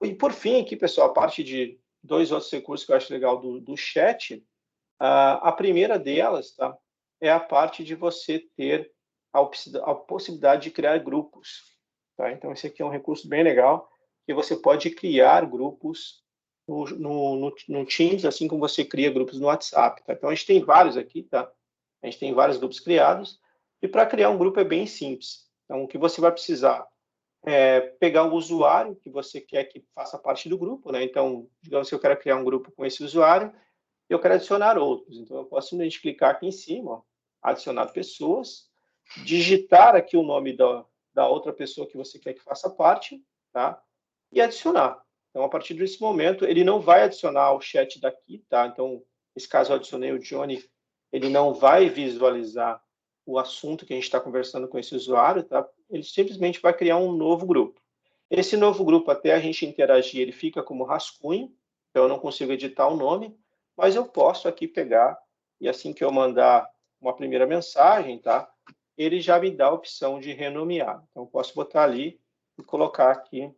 E, por fim, aqui, pessoal, a parte de 2 outros recursos que eu acho legal do chat. A primeira delas, tá, é a parte de você ter a possibilidade de criar grupos, tá? Então, esse aqui é um recurso bem legal, que você pode criar grupos no Teams, assim como você cria grupos no WhatsApp, tá? Então, a gente tem vários aqui, tá? A gente tem vários grupos criados, e para criar um grupo é bem simples. Então, o que você vai precisar é pegar o usuário que você quer que faça parte do grupo, né? Então, digamos que eu quero criar um grupo com esse usuário, eu quero adicionar outros. Então, eu posso simplesmente clicar aqui em cima, ó, adicionar pessoas, digitar aqui o nome da outra pessoa que você quer que faça parte, tá? e adicionar. Então, a partir desse momento, ele não vai adicionar o chat daqui, tá? Então, nesse caso, eu adicionei o Johnny, ele não vai visualizar o assunto que a gente está conversando com esse usuário, tá? Ele simplesmente vai criar um novo grupo. Esse novo grupo, até a gente interagir, ele fica como rascunho, então eu não consigo editar o nome, mas eu posso aqui pegar, e assim que eu mandar uma primeira mensagem, tá? Ele já me dá a opção de renomear. Então, eu posso botar ali e colocar aqui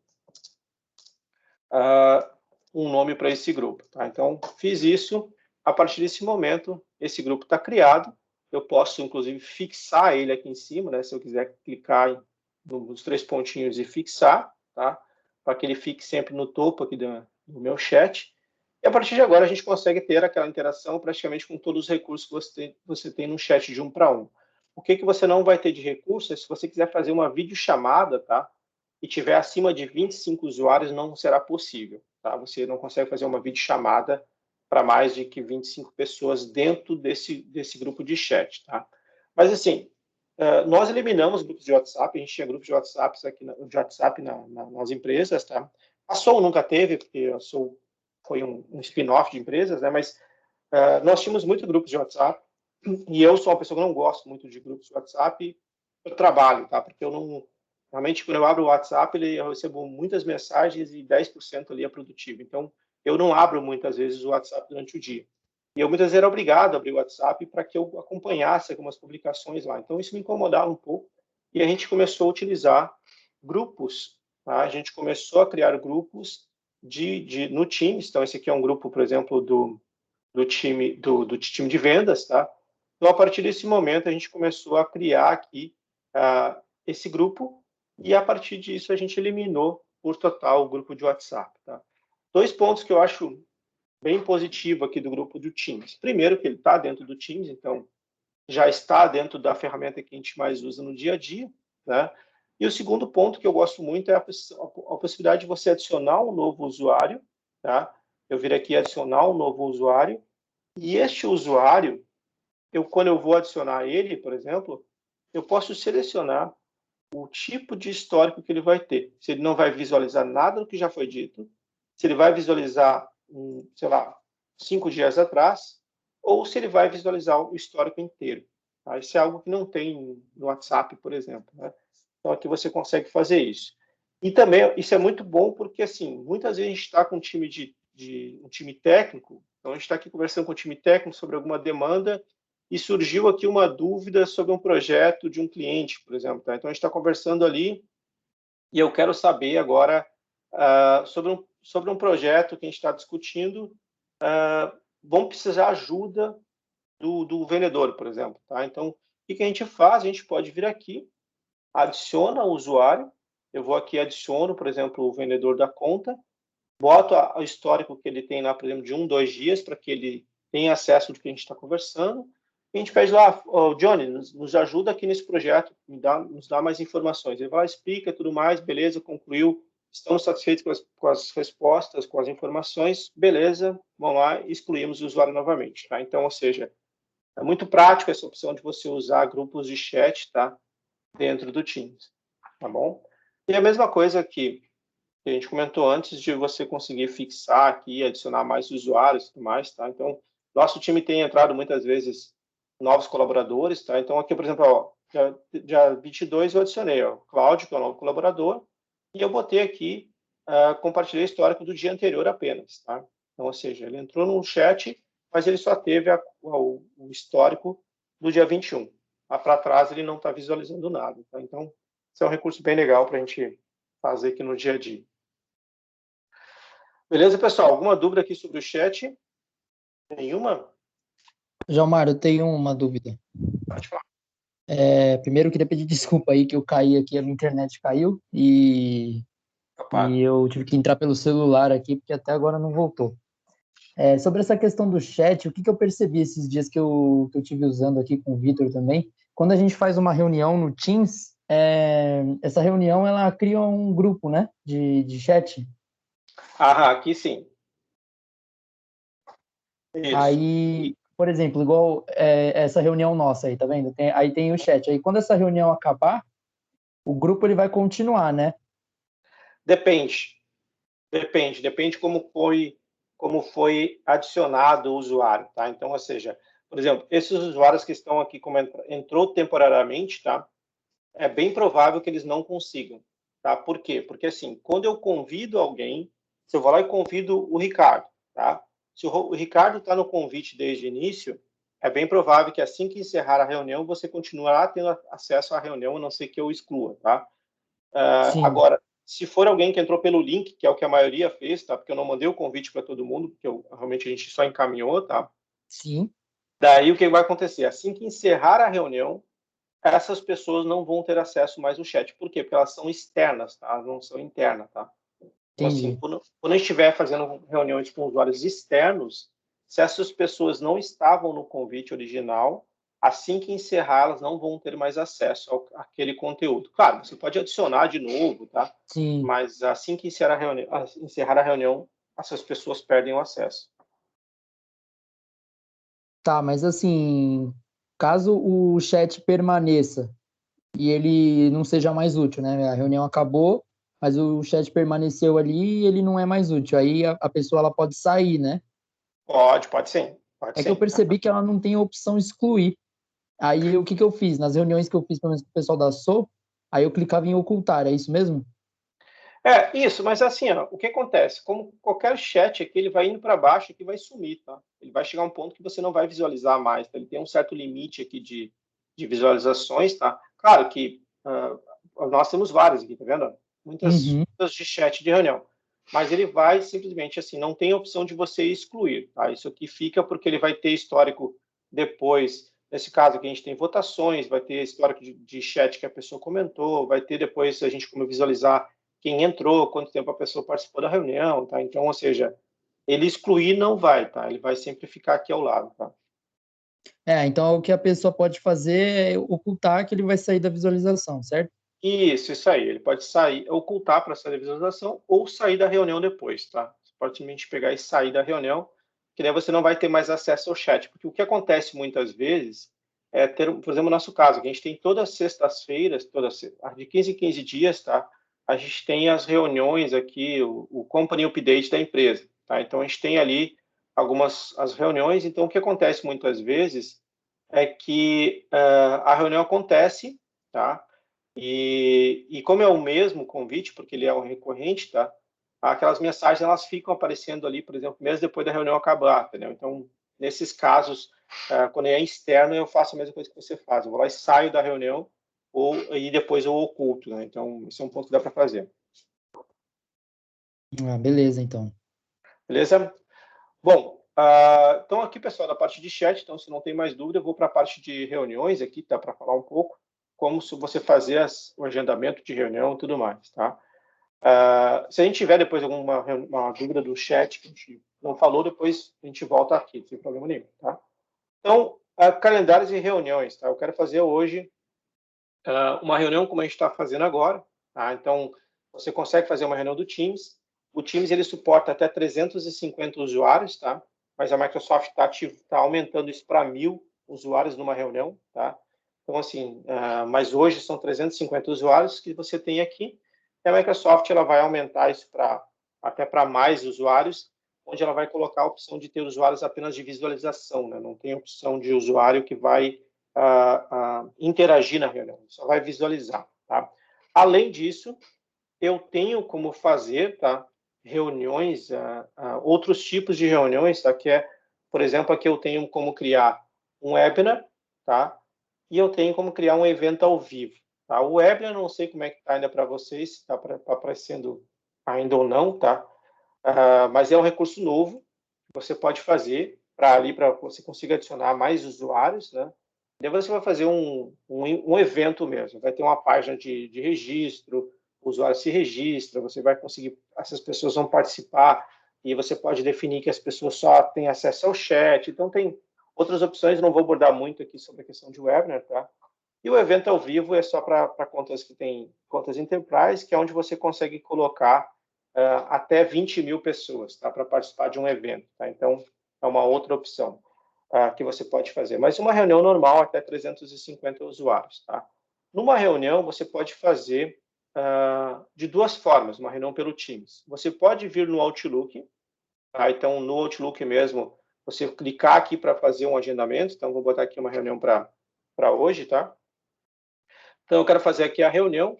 um nome para esse grupo. Tá? Então, fiz isso. A partir desse momento, esse grupo está criado. Eu posso, inclusive, fixar ele aqui em cima, né? Se eu quiser clicar nos 3 pontinhos e fixar, tá? Para que ele fique sempre no topo aqui do meu chat. E a partir de agora, a gente consegue ter aquela interação praticamente com todos os recursos que você tem no chat de 1 para 1. O que você não vai ter de recurso é se você quiser fazer uma videochamada, tá? E tiver acima de 25 usuários, não será possível. Tá? Você não consegue fazer uma videochamada para mais de que 25 pessoas dentro desse grupo de chat. Tá? Mas, assim, nós eliminamos grupos de WhatsApp, a gente tinha grupos de WhatsApp aqui nas empresas. Tá? A Soul nunca teve, porque a Soul foi um spin-off de empresas, né? Mas nós tínhamos muitos grupos de WhatsApp, e eu sou uma pessoa que não gosto muito de grupos de WhatsApp para trabalho, tá? Porque eu não... Realmente, quando eu abro o WhatsApp, eu recebo muitas mensagens e 10% ali é produtivo. Então, eu não abro muitas vezes o WhatsApp durante o dia. E eu muitas vezes era obrigado a abrir o WhatsApp para que eu acompanhasse algumas publicações lá. Então, isso me incomodava um pouco. E a gente começou a utilizar grupos. Tá? A gente começou a criar grupos no Teams. Então, esse aqui é um grupo, por exemplo, do time de vendas. Tá? Então, a partir desse momento, a gente começou a criar aqui esse grupo. E, a partir disso, a gente eliminou, por total, o grupo de WhatsApp. Tá? 2 pontos que eu acho bem positivo aqui do grupo do Teams. Primeiro, que ele está dentro do Teams, então já está dentro da ferramenta que a gente mais usa no dia a dia. Né? E o segundo ponto que eu gosto muito é a possibilidade de você adicionar um novo usuário. Tá? Eu vir aqui adicionar um novo usuário. E este usuário, quando eu vou adicionar ele, por exemplo, eu posso selecionar o tipo de histórico que ele vai ter. Se ele não vai visualizar nada do que já foi dito, se ele vai visualizar, sei lá, 5 dias atrás, ou se ele vai visualizar o histórico inteiro. Tá? Isso é algo que não tem no WhatsApp, por exemplo. Né? Então, aqui você consegue fazer isso. E também, isso é muito bom porque, assim, muitas vezes a gente está com um time técnico, então a gente está aqui conversando com o time técnico sobre alguma demanda e surgiu aqui uma dúvida sobre um projeto de um cliente, por exemplo. Tá? Então, a gente está conversando ali e eu quero saber agora sobre um projeto que a gente está discutindo. Vamos precisar ajuda do vendedor, por exemplo. Tá? Então, o que a gente faz? A gente pode vir aqui, adiciona o usuário, eu vou aqui, adiciono, por exemplo, o vendedor da conta, boto o histórico que ele tem lá, por exemplo, de 1, 2 dias, para que ele tenha acesso do que a gente está conversando. E a gente pede lá, Johnny, nos ajuda aqui nesse projeto, nos dá mais informações. Ele vai lá, explica tudo mais, beleza, concluiu, estamos satisfeitos com as respostas, com as informações, beleza, vamos lá, excluímos o usuário novamente. Tá? Então, ou seja, é muito prático essa opção de você usar grupos de chat, tá? Dentro do Teams, tá bom? E a mesma coisa que a gente comentou antes de você conseguir fixar aqui, adicionar mais usuários e tudo mais, tá? Então, nosso time tem entrado muitas vezes novos colaboradores, tá? Então, aqui, por exemplo, ó, dia 22 eu adicionei o Cláudio, que é o novo colaborador, e eu botei aqui, compartilhei o histórico do dia anterior apenas, tá? Então, ou seja, ele entrou no chat, mas ele só teve o histórico do dia 21. Para trás ele não está visualizando nada, tá? Então, isso é um recurso bem legal para a gente fazer aqui no dia a dia. Beleza, pessoal? Alguma dúvida aqui sobre o chat? Nenhuma? Jalmar, eu tenho uma dúvida. Pode falar. Primeiro eu queria pedir desculpa aí que eu caí aqui, a minha internet caiu e eu tive que entrar pelo celular aqui porque até agora não voltou. Sobre essa questão do chat, o que eu percebi esses dias que eu tive usando aqui com o Vitor também, quando a gente faz uma reunião no Teams, essa reunião ela cria um grupo, né, de chat. Aqui sim. Isso. Aí, por exemplo, igual essa reunião nossa aí, tá vendo? Aí tem o chat. Aí quando essa reunião acabar, o grupo ele vai continuar, né? Depende. Depende como foi adicionado o usuário, tá? Então, ou seja, por exemplo, esses usuários que estão aqui como entrou temporariamente, tá? É bem provável que eles não consigam, tá? Por quê? Porque assim, quando eu convido alguém, se eu vou lá e convido o Ricardo, tá? Se o Ricardo está no convite desde o início, é bem provável que assim que encerrar a reunião, você continuará tendo acesso à reunião, a não ser que eu exclua, tá? Sim, Agora, se for alguém que entrou pelo link, que é o que a maioria fez, tá? Porque eu não mandei o convite para todo mundo, porque realmente a gente só encaminhou, tá? sim, Daí o que vai acontecer? Assim que encerrar a reunião, essas pessoas não vão ter acesso mais ao chat. Por quê? Porque elas são externas, tá? Elas não são internas, tá? Então, assim, entendi. quando a gente estiver fazendo reuniões com usuários externos, se essas pessoas não estavam no convite original, assim que encerrar, elas não vão ter mais acesso àquele conteúdo. Claro, você pode adicionar de novo, tá? Sim. Mas assim que encerrar a reunião, essas pessoas perdem o acesso. Tá, mas assim, caso o chat permaneça e ele não seja mais útil, né? A reunião acabou, mas o chat permaneceu ali e ele não é mais útil. Aí a pessoa ela pode sair, né? Pode sim, pode É que eu sim. percebi que ela não tem a opção excluir. Aí o que que eu fiz? Nas reuniões que eu fiz, pelo menos com o pessoal da SOP, aí eu clicava em ocultar, é isso mesmo? Isso, mas assim, ó, o que acontece? Como qualquer chat aqui, ele vai indo para baixo e vai sumir, tá? Ele vai chegar a um ponto que você não vai visualizar mais, tá? Ele tem um certo limite aqui de visualizações, tá? Claro que nós temos vários aqui, tá vendo? Uhum. Muitas de chat de reunião. Mas ele vai simplesmente assim, não tem a opção de você excluir, tá? Isso aqui fica porque ele vai ter histórico depois. Nesse caso aqui, a gente tem votações, vai ter histórico de chat que a pessoa comentou, vai ter depois a gente como visualizar quem entrou, quanto tempo a pessoa participou da reunião, tá? Então, ou seja, ele excluir não vai, tá? Ele vai sempre ficar aqui ao lado, tá? Então o que a pessoa pode fazer é ocultar que ele vai sair da visualização, certo? Isso aí. Ele pode sair, ocultar para sair da visualização ou sair da reunião depois, tá? Você pode simplesmente pegar e sair da reunião, que daí você não vai ter mais acesso ao chat. Porque o que acontece muitas vezes é ter, por exemplo, no nosso caso, que a gente tem todas as sextas-feiras, de 15 em 15 dias, tá? A gente tem as reuniões aqui, o Company Update da empresa, tá? Então, a gente tem ali as reuniões. Então, o que acontece muitas vezes é que a reunião acontece, tá? E como é o mesmo convite, porque ele é um recorrente, tá? Aquelas mensagens elas ficam aparecendo ali, por exemplo, mesmo depois da reunião acabar, entendeu? Então, nesses casos, quando é externo, eu faço a mesma coisa que você faz. Eu vou lá e saio da reunião e depois eu oculto, né? Então, esse é um ponto que dá para fazer. Ah, beleza, então. Beleza? Bom, então aqui, pessoal, da parte de chat, então, se não tem mais dúvida, eu vou para a parte de reuniões aqui, tá? Para falar um pouco como se você fazer o agendamento de reunião e tudo mais, tá? Se a gente tiver depois alguma uma dúvida do chat que a gente não falou, depois a gente volta aqui, sem problema nenhum, tá? Então, calendários e reuniões, tá? Eu quero fazer hoje uma reunião como a gente está fazendo agora, tá? Então, você consegue fazer uma reunião do Teams. O Teams, ele suporta até 350 usuários, tá? Mas a Microsoft está aumentando isso para 1.000 usuários numa reunião, tá? Então, assim, mas hoje são 350 usuários que você tem aqui. E a Microsoft ela vai aumentar isso até para mais usuários, onde ela vai colocar a opção de ter usuários apenas de visualização, né? Não tem opção de usuário que vai interagir na reunião, só vai visualizar, tá? Além disso, eu tenho como fazer, tá? Reuniões, outros tipos de reuniões, tá? Que é, por exemplo, aqui eu tenho como criar um webinar, tá? E eu tenho como criar um evento ao vivo, tá? O webinar, não sei como é que está ainda para vocês, se está aparecendo ainda ou não, tá? Mas é um recurso novo que você pode fazer para você conseguir adicionar mais usuários, né? Daí você vai fazer um evento mesmo, vai ter uma página de registro, o usuário se registra, você vai conseguir, essas pessoas vão participar e você pode definir que as pessoas só têm acesso ao chat, então tem outras opções, não vou abordar muito aqui sobre a questão de webinar, tá? E o evento ao vivo é só para contas que têm contas enterprise, que é onde você consegue colocar até 20.000 pessoas, tá? Para participar de um evento, tá? Então, é uma outra opção que você pode fazer. Mas uma reunião normal, até 350 usuários, tá? Numa reunião, você pode fazer de duas formas, uma reunião pelo Teams. Você pode vir no Outlook, tá? Então, no Outlook mesmo, você clicar aqui para fazer um agendamento. Então, vou botar aqui uma reunião para hoje, tá? Então, eu quero fazer aqui a reunião.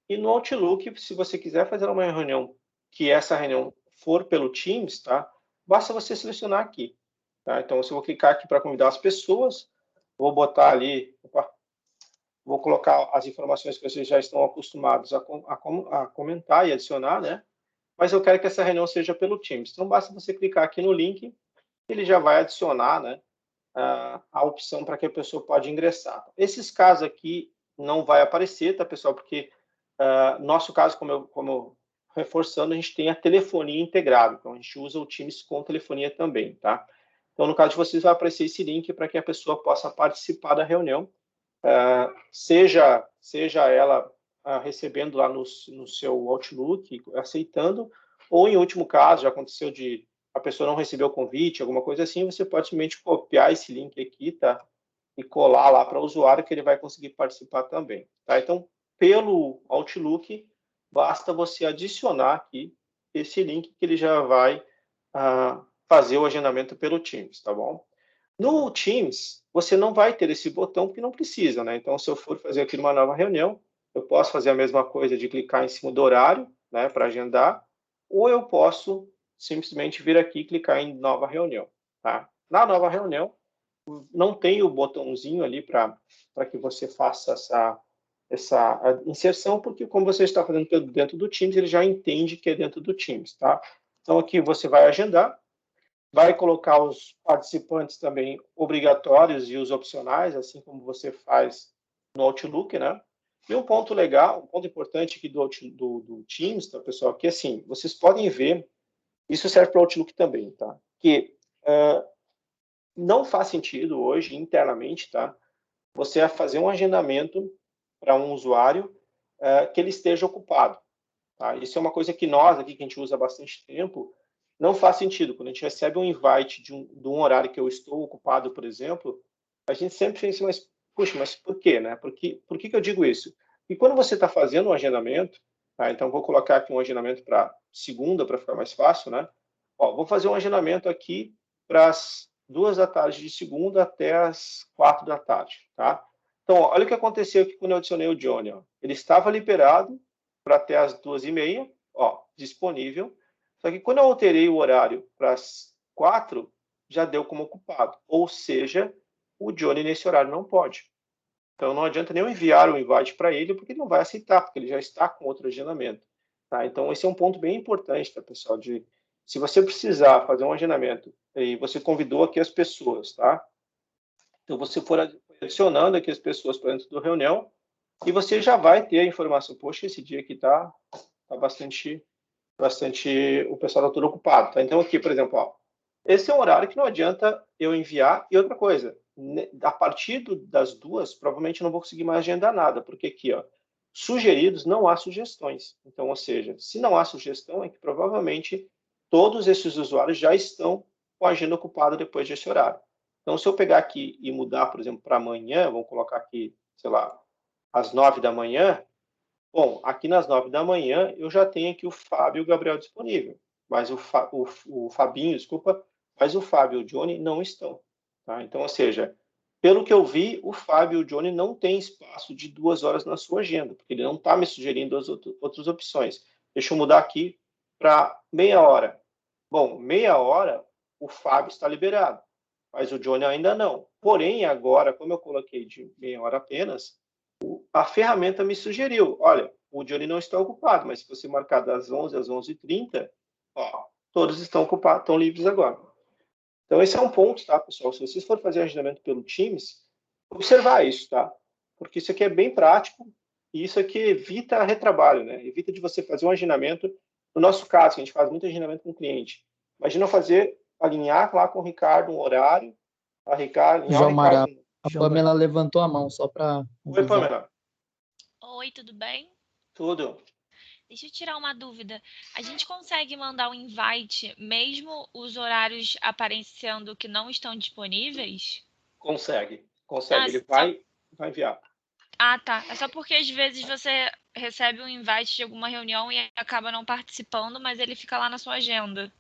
E no Outlook, se você quiser fazer uma reunião, que essa reunião for pelo Teams, tá? Basta você selecionar aqui, tá? Então, se eu vou clicar aqui para convidar as pessoas, vou botar ali, vou colocar as informações que vocês já estão acostumados a comentar e adicionar, né? Mas eu quero que essa reunião seja pelo Teams. Então, basta você clicar aqui no link, ele já vai adicionar, né, a opção para que a pessoa pode ingressar. Esses casos aqui não vai aparecer, tá, pessoal? Porque nosso caso, como eu reforçando, a gente tem a telefonia integrada. Então, a gente usa o Teams com telefonia também, tá? Então, no caso de vocês, vai aparecer esse link para que a pessoa possa participar da reunião, seja ela recebendo lá no seu Outlook, aceitando, ou em último caso, já aconteceu de a pessoa não receber o convite, alguma coisa assim, você pode simplesmente copiar esse link aqui, tá? E colar lá para o usuário que ele vai conseguir participar também, tá? Então, pelo Outlook, basta você adicionar aqui esse link que ele já vai fazer o agendamento pelo Teams, tá bom? No Teams, você não vai ter esse botão porque não precisa, né? Então, se eu for fazer aqui uma nova reunião, eu posso fazer a mesma coisa de clicar em cima do horário, né, para agendar, ou eu posso simplesmente vir aqui e clicar em nova reunião, tá? Na nova reunião, não tem o botãozinho ali para que você faça essa inserção, porque como você está fazendo dentro do Teams, ele já entende que é dentro do Teams, tá? Então, aqui você vai agendar, vai colocar os participantes também obrigatórios e os opcionais, assim como você faz no Outlook, né? E um ponto legal, um ponto importante aqui do Teams, tá, pessoal, que assim, vocês podem ver, isso serve para o Outlook também, tá? Que não faz sentido hoje, internamente, tá? Você fazer um agendamento para um usuário que ele esteja ocupado, tá? Isso é uma coisa que nós aqui, que a gente usa há bastante tempo, não faz sentido. Quando a gente recebe um invite de um horário que eu estou ocupado, por exemplo, a gente sempre pensa, mas, puxa, mas por quê, né? Por que eu digo isso? E quando você está fazendo um agendamento, tá? Então, vou colocar aqui um agendamento para segunda, para ficar mais fácil, né? Ó, vou fazer um agendamento aqui para as 2 da tarde de segunda até as 4 da tarde, tá? Então, ó, olha o que aconteceu aqui quando eu adicionei o Johnny, ó. Ele estava liberado para até as 2h30, ó, disponível. Só que quando eu alterei o horário para as 4, já deu como ocupado. Ou seja, o Johnny nesse horário não pode. Então não adianta nem eu enviar o invite para ele, porque ele não vai aceitar, porque ele já está com outro agendamento. Tá? Então esse é um ponto bem importante, tá, pessoal? Se você precisar fazer um agendamento e você convidou aqui as pessoas, tá? Então você for adicionando aqui as pessoas para dentro da reunião e você já vai ter a informação. Poxa, esse dia aqui tá bastante o pessoal está tudo ocupado. Tá? Então, aqui, por exemplo, ó, esse é um horário que não adianta eu enviar. E outra coisa, a partir das 2, provavelmente eu não vou conseguir mais agendar nada, porque aqui, ó, sugeridos, não há sugestões. Então, ou seja, se não há sugestão, é que provavelmente todos esses usuários já estão com a agenda ocupada depois desse horário. Então, se eu pegar aqui e mudar, por exemplo, para amanhã, vamos colocar aqui, sei lá, às 9 da manhã, bom, aqui nas 9 da manhã eu já tenho aqui o Fábio e o Gabriel disponível, mas o Fabinho, desculpa, mas o Fábio e o Johnny não estão. Tá? Então, ou seja, pelo que eu vi, o Fábio e o Johnny não têm espaço de 2 horas na sua agenda, porque ele não está me sugerindo as outras opções. Deixa eu mudar aqui para meia hora. Bom, meia hora o Fábio está liberado, mas o Johnny ainda não. Porém, agora, como eu coloquei de meia hora apenas, a ferramenta me sugeriu, olha, o Johnny não está ocupado, mas se você marcar das 11 às 11h30, ó, todos estão ocupados, estão livres agora. Então, esse é um ponto, tá, pessoal? Se vocês forem fazer agendamento pelo Teams, observar isso, tá? Porque isso aqui é bem prático e isso aqui evita retrabalho, né? Evita de você fazer um agendamento. No nosso caso, que a gente faz muito agendamento com o cliente. Imagina alinhar lá com o Ricardo um horário, João Mara, a Pamela levantou a mão, só para... Oi, Pamela. Oi, tudo bem? Tudo. Deixa eu tirar uma dúvida. A gente consegue mandar um invite mesmo os horários aparecendo que não estão disponíveis? Consegue. Ah, Ele vai enviar. Ah, tá. É só porque às vezes você recebe um invite de alguma reunião e acaba não participando, mas ele fica lá na sua agenda.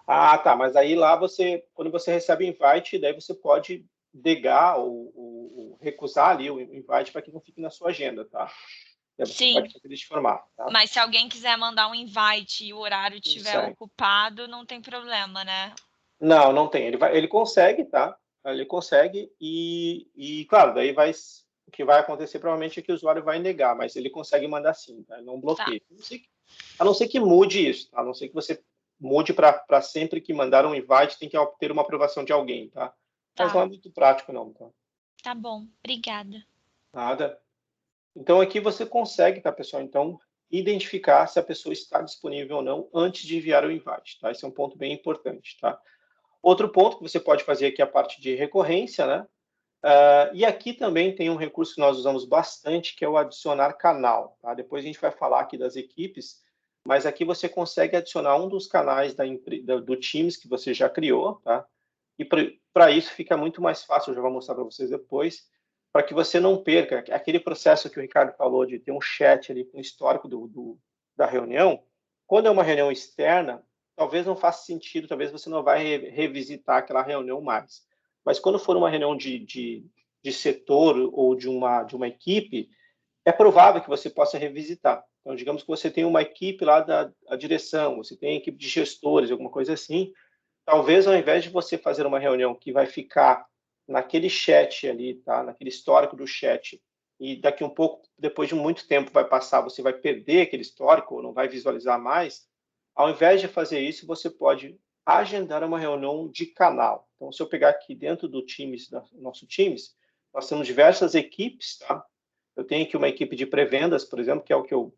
Ah, tá. Mas aí lá quando você recebe o invite, daí você pode negar ou recusar ali o invite para que não fique na sua agenda, tá? Aí você Sim, pode fazer desse formato, tá? mas se alguém quiser mandar um invite e o horário Isso estiver aí. ocupado, não tem problema, né? Não, não tem. Ele consegue, tá? Ele consegue claro, daí o que vai acontecer provavelmente é que o usuário vai negar, mas ele consegue mandar sim, tá? Ele não Tá. bloqueia. A não ser que mude isso, tá? A não ser que você mude para sempre que mandar um invite tem que ter uma aprovação de alguém, tá? Mas Tá. não é muito prático, não, tá? Tá bom. Obrigada. Nada. Então aqui você consegue, tá, pessoal? Então, identificar se a pessoa está disponível ou não antes de enviar o invite, tá? Esse é um ponto bem importante, tá? Outro ponto que você pode fazer aqui é a parte de recorrência, né? E aqui também tem um recurso que nós usamos bastante, que é o adicionar canal, tá? Depois a gente vai falar aqui das equipes, mas aqui você consegue adicionar um dos canais do Teams que você já criou, tá? E para isso fica muito mais fácil, eu já vou mostrar para vocês depois, para que você não perca aquele processo que o Ricardo falou de ter um chat ali com o histórico da reunião. Quando é uma reunião externa, talvez não faça sentido, talvez você não vai revisitar aquela reunião mais. Mas quando for uma reunião de setor ou de uma equipe, é provável que você possa revisitar. Então, digamos que você tem uma equipe lá da direção, você tem equipe de gestores, alguma coisa assim. Talvez, ao invés de você fazer uma reunião que vai ficar naquele chat ali, tá? Naquele histórico do chat, e daqui um pouco, depois de muito tempo vai passar, você vai perder aquele histórico, ou não vai visualizar mais, ao invés de fazer isso, você pode agendar uma reunião de canal. Então, se eu pegar aqui dentro do Teams, do nosso Teams, nós temos diversas equipes, tá? Eu tenho aqui uma equipe de pré-vendas, por exemplo, que é o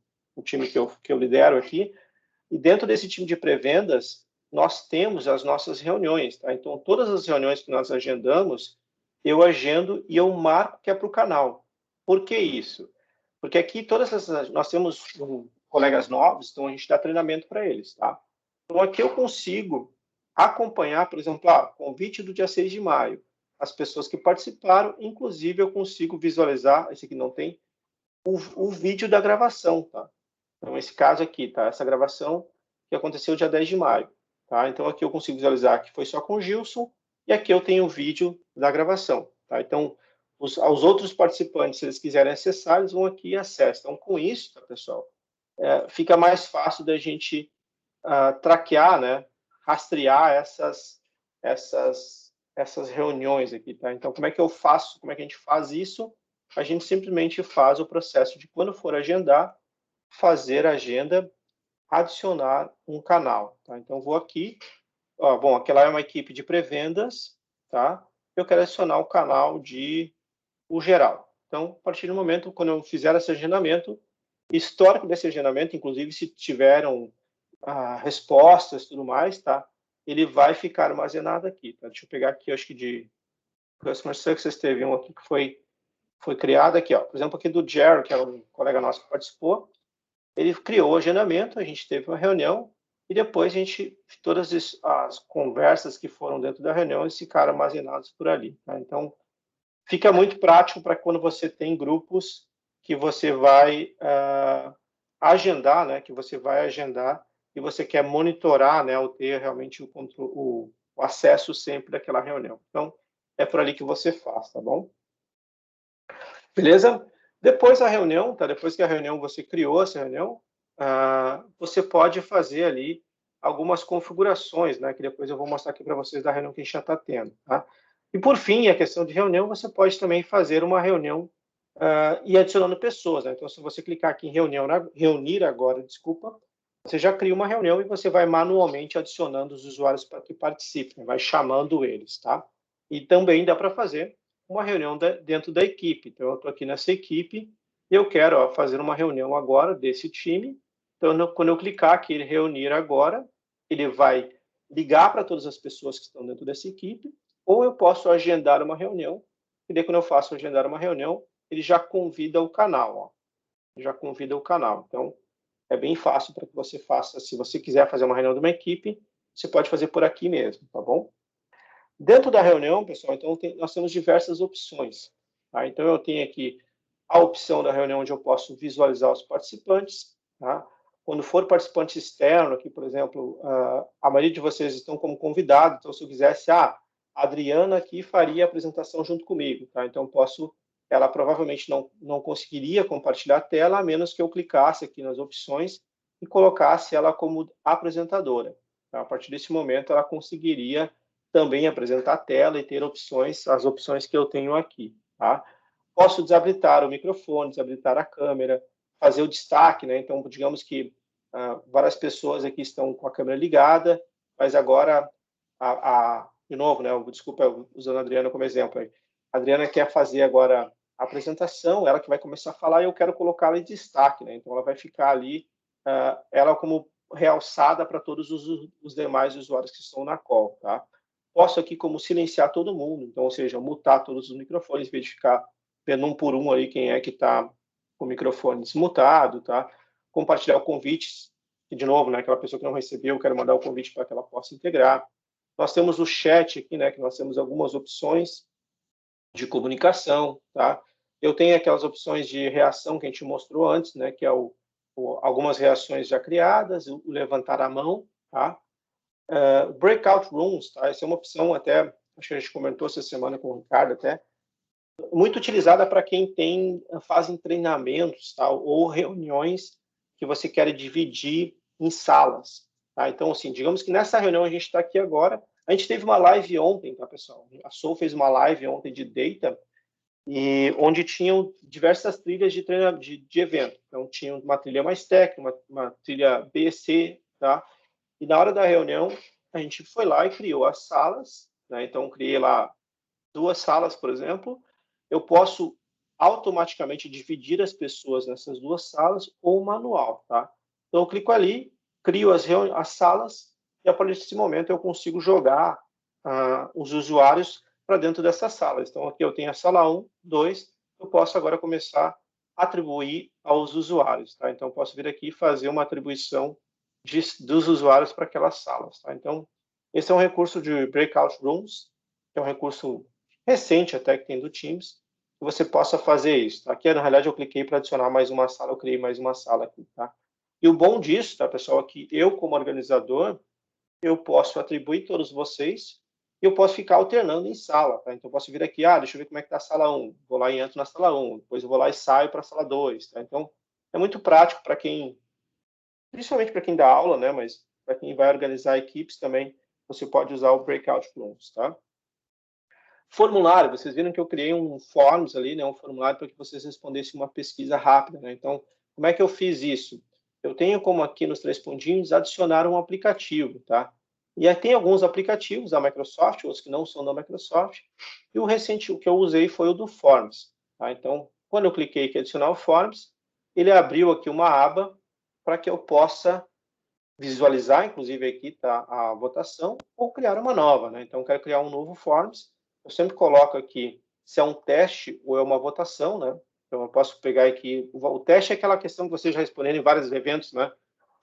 time que eu lidero aqui, e dentro desse time de pré-vendas, nós temos as nossas reuniões, tá? Então, todas as reuniões que nós agendamos, eu agendo e eu marco que é para o canal. Por que isso? Porque aqui nós temos colegas novos, então a gente dá treinamento para eles, tá? Então, aqui eu consigo acompanhar, por exemplo, convite do dia 6 de maio, as pessoas que participaram, inclusive eu consigo visualizar, esse aqui não tem, o vídeo da gravação, tá? Então, esse caso aqui, tá? Essa gravação que aconteceu dia 10 de maio, tá? Então, aqui eu consigo visualizar que foi só com o Gilson, e aqui eu tenho o vídeo da gravação, tá? Então, aos outros participantes, se eles quiserem acessar, eles vão aqui e acessam. Então, com isso, tá, pessoal, fica mais fácil da gente traquear, né? Rastrear essas reuniões aqui, tá? Então, como é que eu faço? Como é que a gente faz isso? A gente simplesmente faz o processo de, quando for agendar, fazer a agenda, adicionar um canal, tá? Então, vou aqui, bom, aquela é uma equipe de pré-vendas, tá? Eu quero adicionar o canal o geral. Então, a partir do momento, quando eu fizer esse agendamento, histórico desse agendamento, inclusive se tiveram respostas e tudo mais, tá? Ele vai ficar armazenado aqui, tá? Deixa eu pegar aqui, acho que de Customer Success teve um aqui que foi criado aqui, ó. Por exemplo, aqui do Jerry, que é um colega nosso que participou, ele criou o agendamento, a gente teve uma reunião e depois todas as conversas que foram dentro da reunião ficaram armazenadas por ali, tá? Então, fica muito prático para quando você tem grupos que você vai agendar, né? Que você vai agendar e você quer monitorar, né? Ou ter realmente o acesso sempre daquela reunião. Então, é por ali que você faz, tá bom? Beleza? Depois da reunião, tá? Depois que a reunião você criou essa reunião, você pode fazer ali algumas configurações, né? Que depois eu vou mostrar aqui para vocês da reunião que a gente já está tendo, tá? E por fim, a questão de reunião, você pode também fazer uma reunião e adicionando pessoas, né? Então, se você clicar aqui em reunir agora, desculpa, você já cria uma reunião e você vai manualmente adicionando os usuários para que participem, vai chamando eles, tá? E também dá para fazer uma reunião dentro da equipe. Então, eu estou aqui nessa equipe e eu quero fazer uma reunião agora desse time. Então, quando eu clicar aqui em reunir agora, ele vai ligar para todas as pessoas que estão dentro dessa equipe, ou eu posso agendar uma reunião, e daí quando eu faço agendar uma reunião, ele já convida o canal, ó. Já convida o canal. Então, é bem fácil para que você faça. Se você quiser fazer uma reunião de uma equipe, você pode fazer por aqui mesmo, tá bom? Dentro da reunião, pessoal, então nós temos diversas opções, tá? Então, eu tenho aqui a opção da reunião onde eu posso visualizar os participantes, tá? Quando for participante externo, aqui, por exemplo, a maioria de vocês estão como convidado, então se eu quisesse, a Adriana aqui faria a apresentação junto comigo, tá? Então ela provavelmente não conseguiria compartilhar a tela, a menos que eu clicasse aqui nas opções e colocasse ela como apresentadora. Tá? A partir desse momento, ela conseguiria também apresentar a tela e ter as opções que eu tenho aqui, tá? Posso desabilitar o microfone, desabilitar a câmera, fazer o destaque, né? Então, digamos que várias pessoas aqui estão com a câmera ligada, mas agora, de novo, né? Desculpa, usando a Adriana como exemplo. A Adriana quer fazer agora a apresentação, ela que vai começar a falar, e eu quero colocá-la em destaque, né? Então, ela vai ficar ali, ela como realçada para todos os demais usuários que estão na call, tá? Posso aqui como silenciar todo mundo, então, ou seja, mutar todos os microfones, verificar vendo um por um ali quem é que está com o microfone desmutado, tá? Compartilhar o convite, que de novo, né, aquela pessoa que não recebeu, eu quero mandar o convite para que ela possa integrar. Nós temos o chat aqui, né, que nós temos algumas opções de comunicação, tá? Eu tenho aquelas opções de reação que a gente mostrou antes, né, que é algumas reações já criadas, o levantar a mão, tá? Breakout rooms, tá? Essa é uma opção até, acho que a gente comentou essa semana com o Ricardo até, muito utilizada para quem fazem treinamentos, tá? Ou reuniões que você quer dividir em salas, tá? Então, assim, digamos que nessa reunião a gente está aqui agora, a gente teve uma live ontem, tá, pessoal? A Sol fez uma live ontem de data, e onde tinham diversas trilhas de evento. Então, tinha uma trilha mais técnica, uma trilha B, C, tá? E na hora da reunião, a gente foi lá e criou as salas, né? Então, criei lá 2 salas, por exemplo. Eu posso automaticamente dividir as pessoas nessas 2 salas ou manual, tá? Então, eu clico ali, crio as salas, e a partir desse momento eu consigo jogar os usuários para dentro dessas salas. Então, aqui eu tenho a sala 1, 2, eu posso agora começar a atribuir aos usuários, tá? Então, eu posso vir aqui e fazer uma atribuição dos usuários para aquelas salas, tá? Então, esse é um recurso de Breakout Rooms, que é um recurso recente até que tem do Teams, que você possa fazer isso, tá? Aqui, na realidade, eu cliquei para adicionar mais uma sala, eu criei mais uma sala aqui, tá? E o bom disso, tá, pessoal, é que eu, como organizador, eu posso atribuir todos vocês e eu posso ficar alternando em sala, tá? Então, eu posso vir aqui, deixa eu ver como é que está a sala 1, vou lá e entro na sala 1, depois eu vou lá e saio para a sala 2, tá? Então, é muito prático para quem, principalmente para quem dá aula, né? Mas para quem vai organizar equipes também, você pode usar o Breakout Rooms, tá? Formulário, vocês viram que eu criei um forms ali, né? Um formulário para que vocês respondessem uma pesquisa rápida, né? Então, como é que eu fiz isso? Eu tenho como aqui nos 3 pontinhos adicionar um aplicativo, tá? E aí tem alguns aplicativos da Microsoft, outros que não são da Microsoft. E o que eu usei foi o do Forms, tá? Então, quando eu cliquei aqui em adicionar o Forms, ele abriu aqui uma aba para que eu possa visualizar, inclusive aqui está a votação, ou criar uma nova, né? Então, eu quero criar um novo Forms. Eu sempre coloco aqui se é um teste ou é uma votação, né? Então, eu posso pegar aqui... O teste é aquela questão que vocês já responderam em vários eventos, né?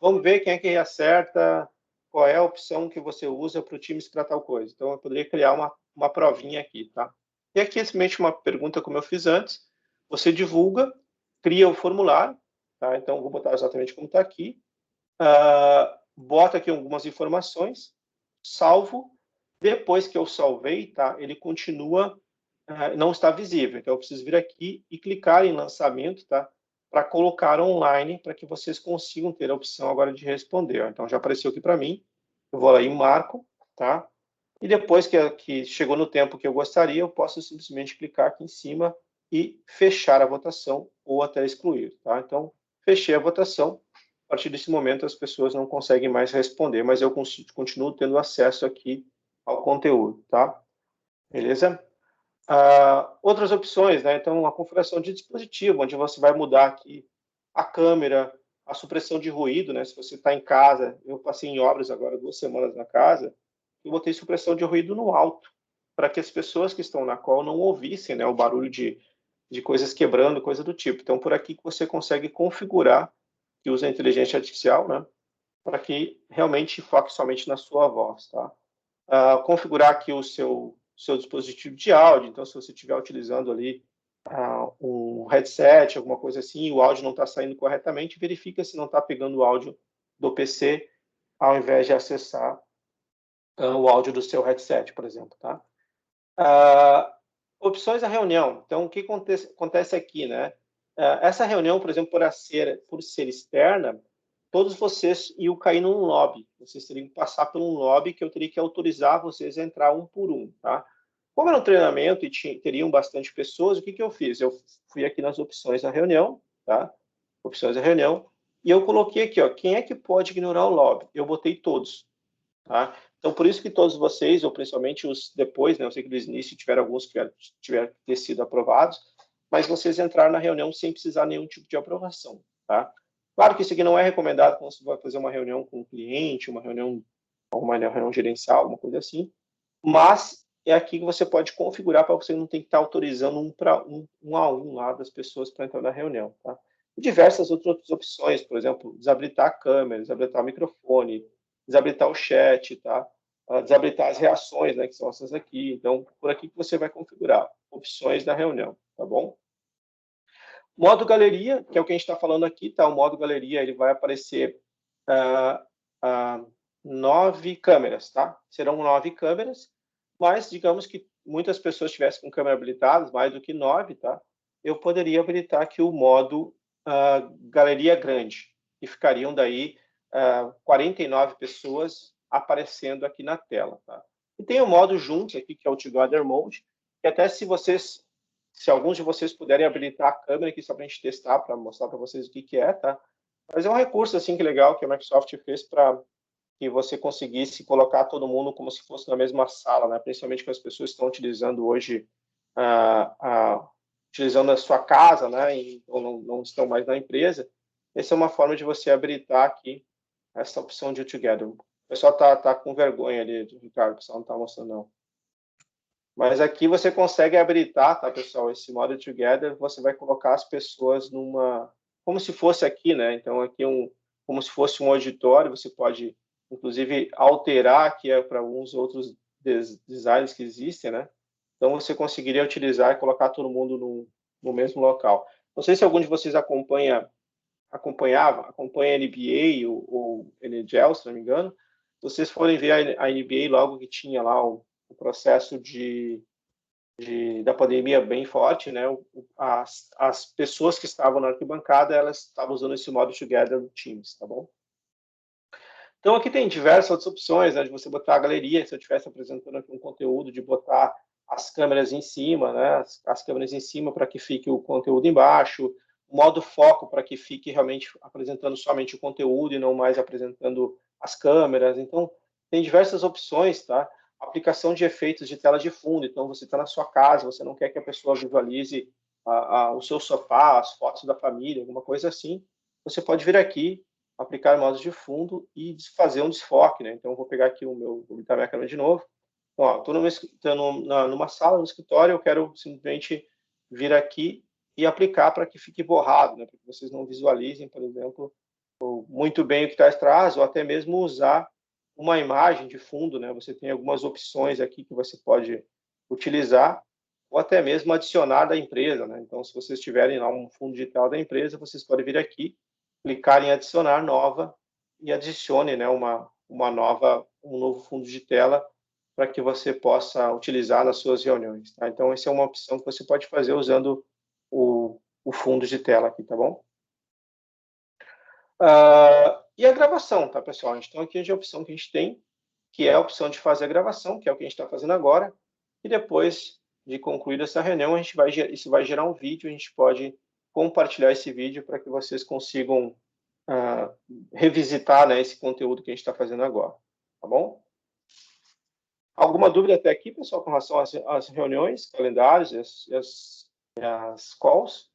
Vamos ver quem é que acerta, qual é a opção que você usa para o Teams para tal coisa. Então, eu poderia criar uma provinha aqui, tá? E aqui, simplesmente uma pergunta, como eu fiz antes. Você divulga, cria o formulário, tá? Então, vou botar exatamente como está aqui. Bota aqui algumas informações, salvo. Depois que eu salvei, tá? Ele continua, não está visível. Então, eu preciso vir aqui e clicar em lançamento, tá? Para colocar online, para que vocês consigam ter a opção agora de responder. Então, já apareceu aqui para mim. Eu vou lá e marco, tá? E depois que chegou no tempo que eu gostaria, eu posso simplesmente clicar aqui em cima e fechar a votação ou até excluir, tá? Então, fechei a votação. A partir desse momento, as pessoas não conseguem mais responder, mas eu continuo tendo acesso aqui ao conteúdo, tá? Beleza? Outras opções, né? Então, a configuração de dispositivo, onde você vai mudar aqui a câmera, a supressão de ruído, né? Se você está em casa, eu passei em obras agora 2 semanas na casa, eu botei supressão de ruído no alto, para que as pessoas que estão na call não ouvissem, né, o barulho de coisas quebrando, coisa do tipo. Então, por aqui que você consegue configurar, que usa a inteligência artificial, né, para que realmente foque somente na sua voz, tá? Configurar aqui o seu dispositivo de áudio. Então, se você estiver utilizando ali um headset, alguma coisa assim, o áudio não está saindo corretamente, verifica se não está pegando o áudio do PC, ao invés de acessar o áudio do seu headset, por exemplo, tá? Opções da reunião. Então, o que acontece aqui, né? Essa reunião, por exemplo, por ser externa, todos vocês iam cair num lobby. Vocês teriam que passar por um lobby que eu teria que autorizar vocês a entrar um por um, tá? Como era um treinamento e teriam bastante pessoas, o que eu fiz? Eu fui aqui nas opções da reunião, tá? Opções da reunião, e eu coloquei aqui, ó, quem é que pode ignorar o lobby? Eu botei todos, tá? Então, por isso que todos vocês, ou principalmente os depois, né, eu sei que no início tiveram alguns que tiveram que ter sido aprovados, mas vocês entraram na reunião sem precisar nenhum tipo de aprovação, tá? Claro que isso aqui não é recomendado quando você vai fazer uma reunião com um cliente, uma reunião gerencial, alguma coisa assim, mas é aqui que você pode configurar para você não ter que estar autorizando um a um lá das pessoas para entrar na reunião, tá? E diversas outras opções, por exemplo, desabilitar a câmera, desabilitar o microfone, desabilitar o chat, tá? Desabilitar as reações, né, que são essas aqui. Então, por aqui que você vai configurar opções da reunião, tá bom? Modo galeria, que é o que a gente está falando aqui, tá? O modo galeria, ele vai aparecer 9 câmeras, tá? Serão 9 câmeras, mas digamos que muitas pessoas estivessem com câmera habilitadas, mais do que 9, tá? Eu poderia habilitar aqui o modo galeria grande, e ficariam daí 49 pessoas aparecendo aqui na tela, tá? E tem o modo juntos aqui, que é o Together Mode, que até se alguns de vocês puderem habilitar a câmera aqui só para a gente testar, para mostrar para vocês o que é, tá? Mas é um recurso assim que legal que a Microsoft fez para que você conseguisse colocar todo mundo como se fosse na mesma sala, né? Principalmente que as pessoas estão utilizando hoje, utilizando a sua casa, né? Ou não estão mais na empresa. Essa é uma forma de você habilitar aqui essa opção de Together. O pessoal tá com vergonha ali, Ricardo, o pessoal não está mostrando não. Mas aqui você consegue habilitar, tá, pessoal, esse modo Together, você vai colocar as pessoas como se fosse aqui, né? Então, aqui como se fosse um auditório, você pode, inclusive, alterar aqui para alguns outros designs que existem, né? Então, você conseguiria utilizar e colocar todo mundo no mesmo local. Não sei se algum de vocês acompanha a NBA ou NHL, se não me engano. Se vocês forem ver a NBA, logo que tinha lá o processo da pandemia bem forte, né? As pessoas que estavam na arquibancada, elas estavam usando esse modo Together no Teams, tá bom? Então, aqui tem diversas outras opções, né? De você botar a galeria, se eu estivesse apresentando aqui um conteúdo, de botar as câmeras em cima, né? As câmeras em cima para que fique o conteúdo embaixo, o modo foco para que fique realmente apresentando somente o conteúdo e não mais apresentando as câmeras. Então, tem diversas opções, tá? Aplicação de efeitos de tela de fundo. Então, você está na sua casa, você não quer que a pessoa visualize o seu sofá, as fotos da família, alguma coisa assim. Você pode vir aqui, aplicar modos de fundo e fazer um desfoque, né? Então, eu vou pegar aqui vou botar minha câmera de novo. Então, estou numa sala, no escritório, eu quero simplesmente vir aqui e aplicar para que fique borrado, né? Para que vocês não visualizem, por exemplo, muito bem o que está atrás, ou até mesmo usar uma imagem de fundo, né? Você tem algumas opções aqui que você pode utilizar, ou até mesmo adicionar da empresa, né? Então, se vocês tiverem lá um fundo digital da empresa, vocês podem vir aqui, clicar em adicionar nova e adicione, né, um novo fundo de tela para que você possa utilizar nas suas reuniões, tá? Então, essa é uma opção que você pode fazer usando o fundo de tela aqui, tá bom? E a gravação, tá, pessoal? Então, aqui é a opção que a gente tem, que é a opção de fazer a gravação, que é o que a gente está fazendo agora, e depois de concluir essa reunião, isso vai gerar um vídeo, a gente pode compartilhar esse vídeo para que vocês consigam revisitar, né, esse conteúdo que a gente está fazendo agora, tá bom? Alguma dúvida até aqui, pessoal, com relação às reuniões, calendários e as calls?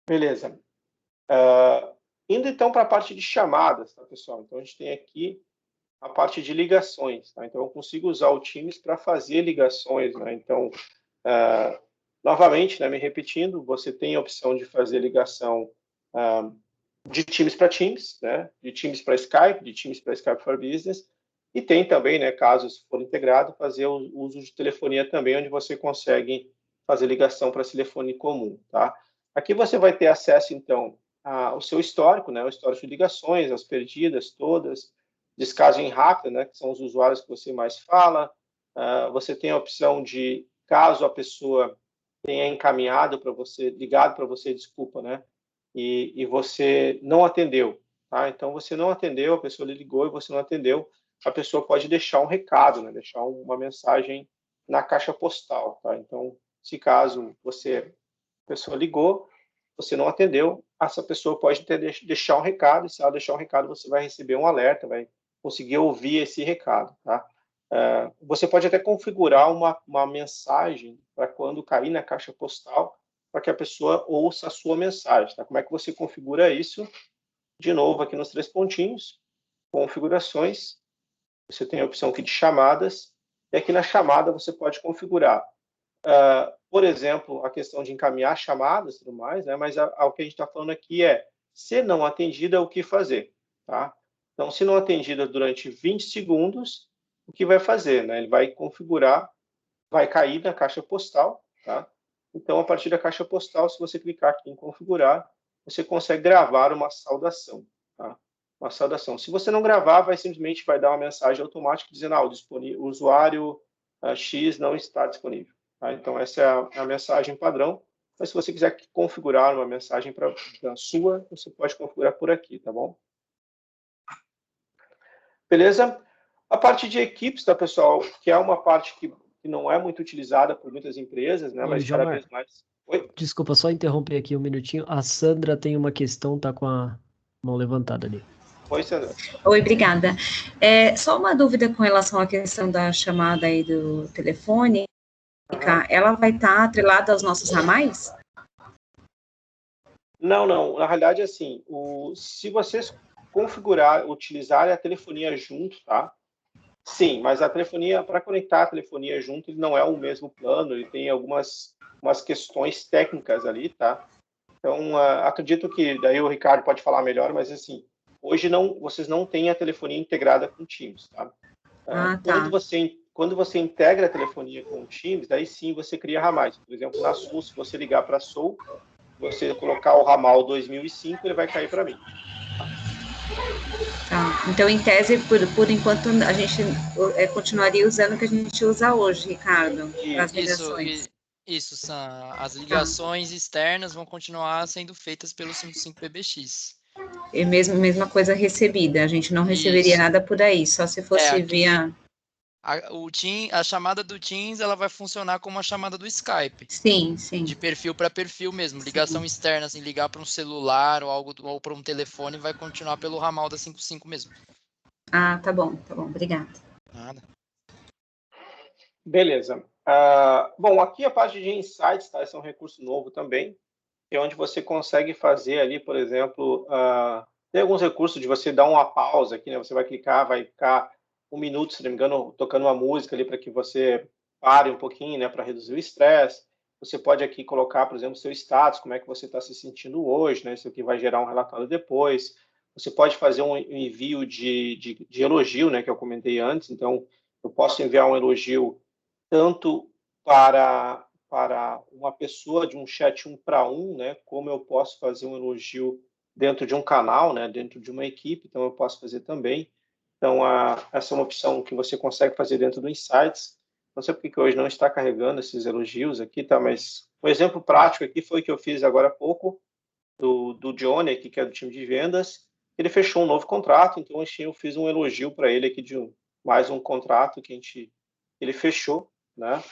Beleza. Indo então para a parte de chamadas, tá, pessoal? Então, a gente tem aqui a parte de ligações, tá? Então, eu consigo usar o Teams para fazer ligações, né? Então, novamente, né, me repetindo, você tem a opção de fazer ligação de Teams para Teams, né? De Teams para Skype, de Teams para Skype for Business, E tem também, né, caso se for integrado, fazer o uso de telefonia também, onde você consegue fazer ligação para telefone comum, tá? Aqui você vai ter acesso, então, ao seu histórico, né, o histórico de ligações, as perdidas todas, descagem rápida, né, que são os usuários que você mais fala. Você tem a opção de, caso a pessoa tenha encaminhado para você, ligado para você, desculpa, né, e você não atendeu, tá? Então, você não atendeu, a pessoa lhe ligou e você não atendeu, a pessoa pode deixar um recado, né, deixar uma mensagem na caixa postal, tá? Então, se caso a pessoa ligou, você não atendeu, essa pessoa pode deixar um recado, e se ela deixar um recado, você vai receber um alerta, vai conseguir ouvir esse recado, tá? Você pode até configurar uma mensagem para quando cair na caixa postal, para que a pessoa ouça a sua mensagem, tá? Como é que você configura isso? De novo, aqui nos 3 pontinhos, configurações, você tem a opção aqui de chamadas, e aqui na chamada você pode configurar, por exemplo, a questão de encaminhar chamadas e tudo mais, né? Mas o que a gente está falando aqui é, se não atendida, o que fazer, tá? Então, se não atendida durante 20 segundos, o que vai fazer, né? Ele vai configurar, vai cair na caixa postal, tá? Então, a partir da caixa postal, se você clicar aqui em configurar, você consegue gravar uma saudação, tá? Uma saudação. Se você não gravar, simplesmente vai dar uma mensagem automática dizendo, o usuário X não está disponível. Tá? Então, essa é a mensagem padrão. Mas se você quiser configurar uma mensagem para sua, você pode configurar por aqui, tá bom? Beleza? A parte de equipes, tá, pessoal? Que é uma parte que não é muito utilizada por muitas empresas, né? Oi, Mas cada Gilmar. vez mais... Oi? Desculpa, só interromper aqui um minutinho. A Sandra tem uma questão, tá com a mão levantada ali. Oi, Sandra. Oi, obrigada. Só uma dúvida com relação à questão da chamada aí do telefone. Ela vai estar atrelada aos nossos ramais? Não. Na realidade, assim, se vocês utilizarem a telefonia junto, tá? Sim, mas a telefonia, para conectar a telefonia junto, ele não é o mesmo plano, ele tem umas questões técnicas ali, tá? Então, acredito que daí o Ricardo pode falar melhor, mas assim, hoje vocês não têm a telefonia integrada com o Teams, tá? Tá. Quando você integra a telefonia com o Teams, daí sim você cria ramais. Por exemplo, na Sul, se você ligar para a Sul, você colocar o ramal 2005, ele vai cair para mim. Tá. Então, em tese, por enquanto, a gente continuaria usando o que a gente usa hoje, Ricardo, para as ligações. Isso, Sam. As ligações externas vão continuar sendo feitas pelo 55PBX. E mesma coisa recebida, a gente não receberia nada por aí, só se fosse via... A chamada do Teams, ela vai funcionar como a chamada do Skype. Sim. De perfil para perfil mesmo. Ligação externa, assim, ligar para um celular ou para um telefone, vai continuar pelo ramal da 55 mesmo. Tá bom, obrigada. Nada. Beleza. Bom, aqui a parte de insights, tá? Esse é um recurso novo também, que é onde você consegue fazer ali, por exemplo, tem alguns recursos de você dar uma pausa aqui, né? Você vai clicar, vai ficar 1 minuto, se não me engano, tocando uma música ali para que você pare um pouquinho, né? Para reduzir o estresse. Você pode aqui colocar, por exemplo, seu status, como é que você está se sentindo hoje, né? Isso aqui vai gerar um relatório depois. Você pode fazer um envio de elogio, né? Que eu comentei antes. Então, eu posso enviar um elogio tanto para uma pessoa de um chat 1 para 1, né? Como eu posso fazer um elogio dentro de um canal, né? Dentro de uma equipe, então eu posso fazer também. Então, essa é uma opção que você consegue fazer dentro do Insights. Não sei porque hoje não está carregando esses elogios aqui, tá? Mas um exemplo prático aqui foi o que eu fiz agora há pouco, do Johnny aqui, que é do time de vendas. Ele fechou um novo contrato, então eu fiz um elogio para ele aqui de mais um contrato que ele fechou, né?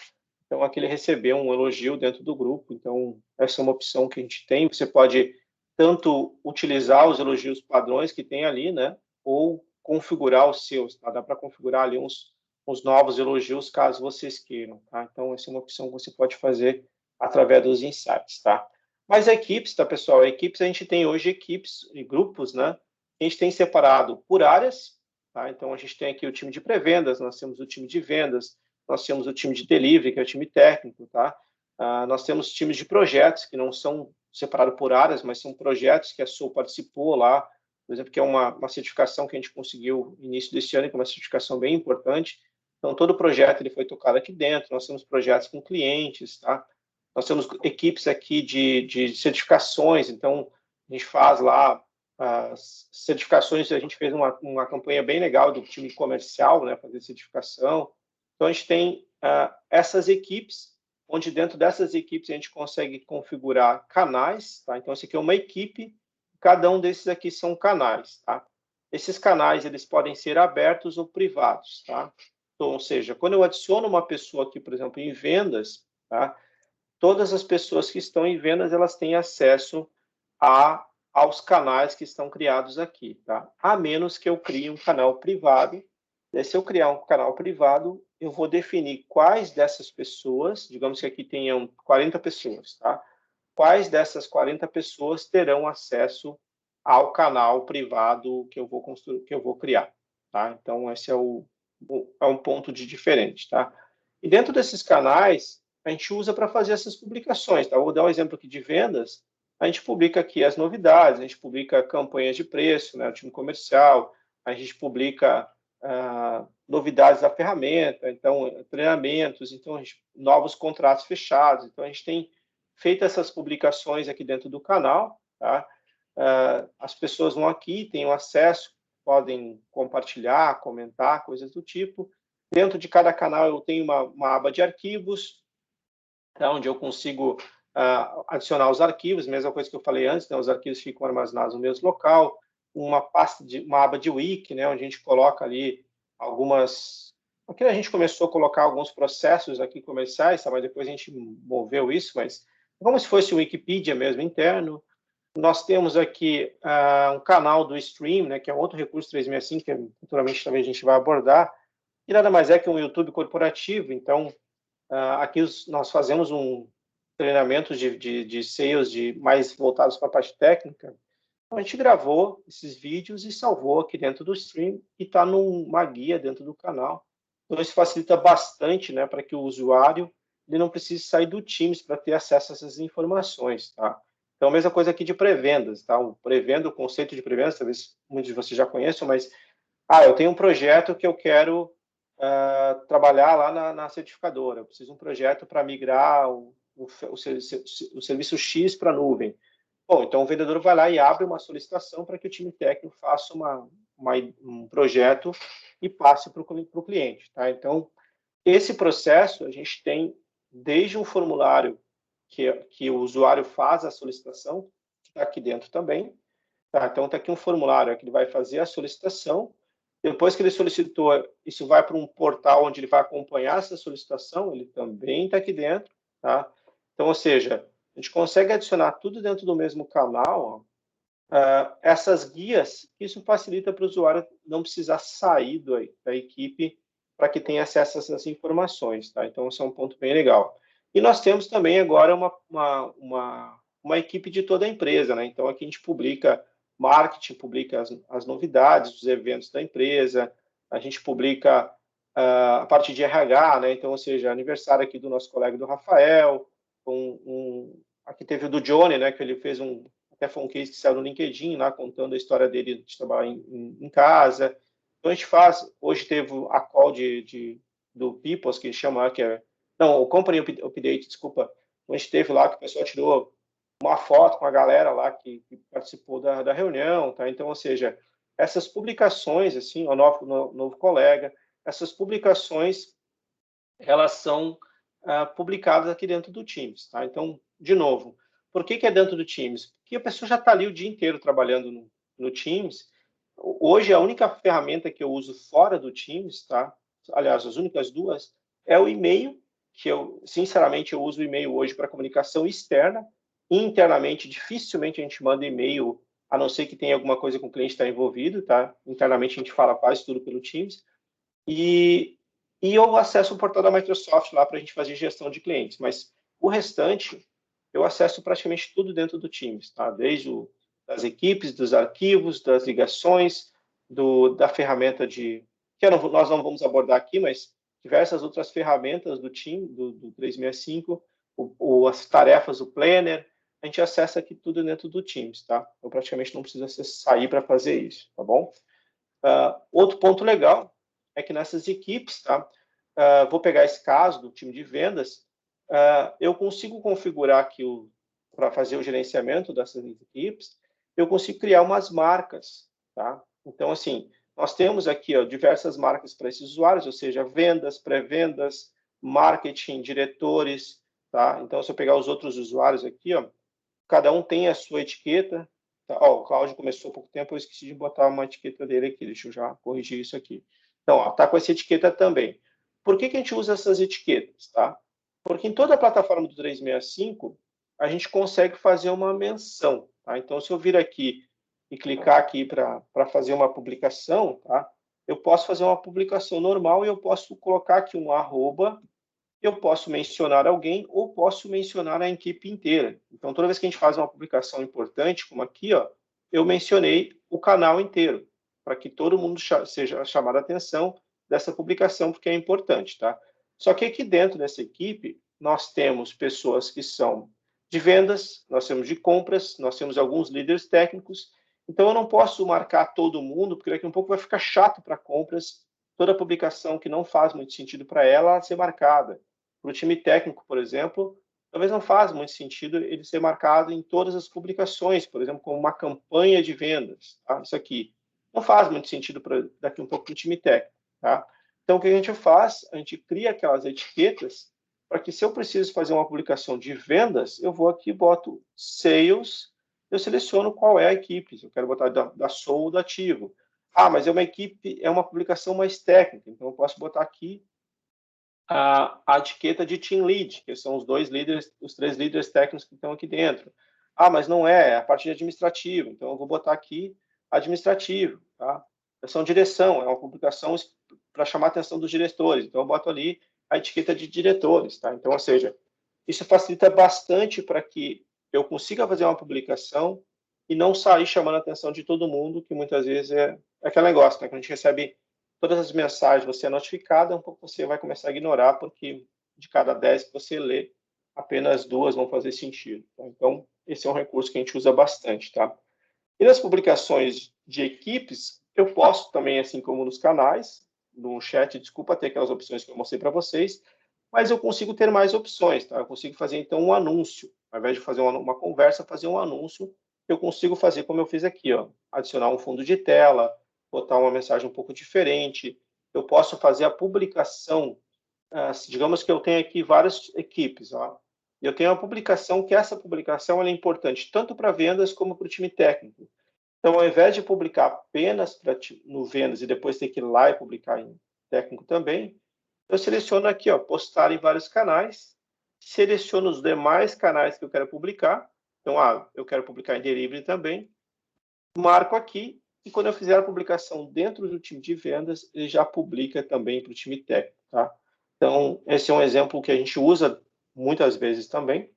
Então, aqui ele recebeu um elogio dentro do grupo. Então, essa é uma opção que a gente tem. Você pode tanto utilizar os elogios padrões que tem ali, né? Ou configurar os seus, tá? Dá para configurar ali uns novos elogios, caso vocês queiram, tá? Então, essa é uma opção que você pode fazer através dos insights, tá? Mas equipes, tá, pessoal? Equipes, a gente tem hoje equipes e grupos, né? A gente tem separado por áreas, tá? Então, a gente tem aqui o time de pré-vendas, nós temos o time de vendas, nós temos o time de delivery, que é o time técnico, tá? Nós temos times de projetos, que não são separados por áreas, mas são projetos que a Sul participou lá, por exemplo, que é uma certificação que a gente conseguiu no início deste ano, que é uma certificação bem importante. Então, todo o projeto ele foi tocado aqui dentro, nós temos projetos com clientes, tá? Nós temos equipes aqui de certificações, então a gente faz lá as certificações, a gente fez uma campanha bem legal do time comercial, né, fazer certificação. Então, a gente tem essas equipes, onde dentro dessas equipes a gente consegue configurar canais, tá? Então, essa aqui é uma equipe, cada um desses aqui são canais, tá? Esses canais, eles podem ser abertos ou privados, tá? Então, ou seja, quando eu adiciono uma pessoa aqui, por exemplo, em vendas, tá? Todas as pessoas que estão em vendas, elas têm acesso aos canais que estão criados aqui, tá? A menos que eu crie um canal privado. E se eu criar um canal privado, eu vou definir quais dessas pessoas, digamos que aqui tenham 40 pessoas, tá? Quais dessas 40 pessoas terão acesso ao canal privado que eu vou construir, que eu vou criar, tá? Então, esse é um ponto de diferente, tá? E dentro desses canais, a gente usa para fazer essas publicações, tá? Vou dar um exemplo aqui de vendas. A gente publica aqui as novidades, a gente publica campanhas de preço, né? O time comercial, a gente publica novidades da ferramenta, então treinamentos, então novos contratos fechados. Então a gente tem feito essas publicações aqui dentro do canal, tá? As pessoas vão aqui, têm o acesso, podem compartilhar, comentar, coisas do tipo. Dentro de cada canal eu tenho uma aba de arquivos, tá? Onde eu consigo adicionar os arquivos, mesma coisa que eu falei antes, né? Os arquivos ficam armazenados no mesmo local. Uma aba de wiki, né, onde a gente coloca ali algumas... Aqui a gente começou a colocar alguns processos aqui comerciais, tá? Mas depois a gente moveu isso, mas como se fosse o Wikipedia mesmo interno. Nós temos aqui um canal do Stream, né, que é outro recurso 365, que futuramente também a gente vai abordar, e nada mais é que um YouTube corporativo. Então, aqui nós fazemos treinamentos de sales mais voltados para a parte técnica. Então, a gente gravou esses vídeos e salvou aqui dentro do stream e está numa guia dentro do canal. Então, isso facilita bastante, né, para que o usuário ele não precise sair do Teams para ter acesso a essas informações, tá? Então, a mesma coisa aqui de pré-vendas, tá? O conceito de pré-vendas, talvez muitos de vocês já conheçam, mas eu tenho um projeto que eu quero trabalhar lá na certificadora. Eu preciso de um projeto para migrar o serviço X para a nuvem. Bom, então o vendedor vai lá e abre uma solicitação para que o time técnico faça um projeto e passe para o cliente, tá? Então, esse processo a gente tem desde um formulário que o usuário faz a solicitação, que está aqui dentro também, tá? Então, está aqui um formulário que ele vai fazer a solicitação. Depois que ele solicitou, isso vai para um portal onde ele vai acompanhar essa solicitação, ele também está aqui dentro, tá? Então, ou seja, a gente consegue adicionar tudo dentro do mesmo canal, essas guias, isso facilita para o usuário não precisar sair da equipe para que tenha acesso a essas informações, tá? Então, esse é um ponto bem legal. E nós temos também agora uma equipe de toda a empresa, né? Então, aqui a gente publica marketing, publica as novidades, os eventos da empresa, a gente publica a parte de RH, né? Então, ou seja, aniversário aqui do nosso colega do Rafael, aqui teve o do Johnny, né, que ele fez até foi um case que saiu no LinkedIn, lá, contando a história dele de trabalhar em casa. Então, a gente hoje teve a call do Peoples, que chama lá, o Company Update, desculpa. A gente teve lá que o pessoal tirou uma foto com a galera lá que participou da reunião, tá? Então, ou seja, essas publicações, assim, o novo colega, essas publicações, elas são publicadas aqui dentro do Teams, tá? Então, de novo, por que é dentro do Teams? Porque a pessoa já está ali o dia inteiro trabalhando no Teams. Hoje, a única ferramenta que eu uso fora do Teams, tá? Aliás, as únicas duas, é o e-mail, que sinceramente, eu uso o e-mail hoje para comunicação externa. Internamente, dificilmente a gente manda e-mail, a não ser que tenha alguma coisa com o cliente está envolvido, tá? Internamente, a gente fala quase tudo pelo Teams. E eu acesso o portal da Microsoft lá para a gente fazer gestão de clientes, mas o restante eu acesso praticamente tudo dentro do Teams, tá? Desde das equipes, dos arquivos, das ligações, da ferramenta nós não vamos abordar aqui, mas diversas outras ferramentas do Team, do 365, as tarefas, o Planner, a gente acessa aqui tudo dentro do Teams, tá? Eu praticamente não preciso sair para fazer isso, tá bom? Outro ponto legal é que nessas equipes, tá? Vou pegar esse caso do time de vendas, eu consigo configurar aqui para fazer o gerenciamento dessas equipes, eu consigo criar umas marcas, tá? Então, assim, nós temos aqui, ó, diversas marcas para esses usuários, ou seja, vendas, pré-vendas, marketing, diretores, tá? Então, se eu pegar os outros usuários aqui, ó, cada um tem a sua etiqueta. Tá? Ó, o Cláudio começou há pouco tempo, eu esqueci de botar uma etiqueta dele aqui, deixa eu já corrigir isso aqui. Então, ó, tá com essa etiqueta também. Por que a gente usa essas etiquetas, tá? Porque em toda a plataforma do 365, a gente consegue fazer uma menção, tá? Então, se eu vir aqui e clicar aqui para fazer uma publicação, tá? Eu posso fazer uma publicação normal e eu posso colocar aqui um arroba, eu posso mencionar alguém ou posso mencionar a equipe inteira. Então, toda vez que a gente faz uma publicação importante, como aqui, ó, eu mencionei o canal inteiro, para que todo mundo seja chamado a atenção dessa publicação, porque é importante, tá? Só que aqui dentro dessa equipe, nós temos pessoas que são de vendas, nós temos de compras, nós temos alguns líderes técnicos, então eu não posso marcar todo mundo, porque daqui a um pouco vai ficar chato para compras, toda publicação que não faz muito sentido para ela ser marcada. Para o time técnico, por exemplo, talvez não faz muito sentido ele ser marcado em todas as publicações, por exemplo, como uma campanha de vendas. Tá? Isso aqui não faz muito sentido daqui um pouco para o time técnico. Tá? Então, o que a gente faz? A gente cria aquelas etiquetas para que, se eu preciso fazer uma publicação de vendas, eu vou aqui e boto sales, eu seleciono qual é a equipe. Se eu quero botar da Sou ou da Ativo. Ah, mas é uma equipe, é uma publicação mais técnica, então eu posso botar aqui a etiqueta de Team Lead, que são os três líderes técnicos que estão aqui dentro. Ah, mas não é a parte de administrativo, então eu vou botar aqui administrativo, tá? São direção, é uma publicação para chamar a atenção dos diretores, então eu boto ali a etiqueta de diretores, tá? Então, ou seja, isso facilita bastante para que eu consiga fazer uma publicação e não sair chamando a atenção de todo mundo, que muitas vezes é aquele negócio, né? Quando a gente recebe todas as mensagens, você é notificado, um pouco você vai começar a ignorar, porque de cada 10 que você lê, apenas 2 vão fazer sentido. Tá? Então, esse é um recurso que a gente usa bastante, tá? E nas publicações de equipes, eu posso também, assim como nos canais, no chat, desculpa, ter aquelas opções que eu mostrei para vocês, mas eu consigo ter mais opções, tá? Eu consigo fazer, então, um anúncio. Ao invés de fazer uma conversa, fazer um anúncio, eu consigo fazer como eu fiz aqui, ó, adicionar um fundo de tela, botar uma mensagem um pouco diferente. Eu posso fazer a publicação, digamos que eu tenho aqui várias equipes, ó. Eu tenho uma publicação que essa publicação é importante tanto para vendas como para o time técnico. Então, ao invés de publicar apenas no vendas e depois ter que ir lá e publicar em técnico também, eu seleciono aqui, ó, postar em vários canais, seleciono os demais canais que eu quero publicar. Então, eu quero publicar em delivery também, marco aqui, e quando eu fizer a publicação dentro do time de vendas, ele já publica também para o time técnico, tá? Então, esse é um exemplo que a gente usa muitas vezes também.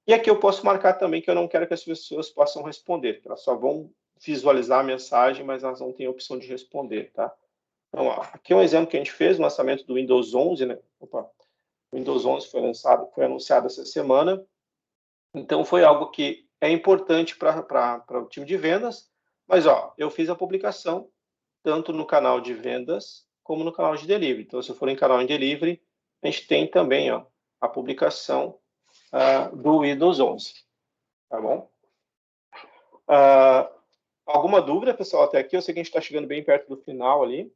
E aqui eu posso marcar também que eu não quero que as pessoas possam responder, que elas só vão visualizar a mensagem, mas elas não têm a opção de responder, tá? Então, ó, aqui é um exemplo que a gente fez no lançamento do Windows 11, né? O Windows 11 foi anunciado essa semana. Então, foi algo que é importante para o time de vendas, mas, ó, eu fiz a publicação tanto no canal de vendas como no canal de delivery. Então, se eu for em canal de delivery, a gente tem também, ó, a publicação do Windows 11, tá bom? Alguma dúvida, pessoal, até aqui? Eu sei que a gente está chegando bem perto do final ali.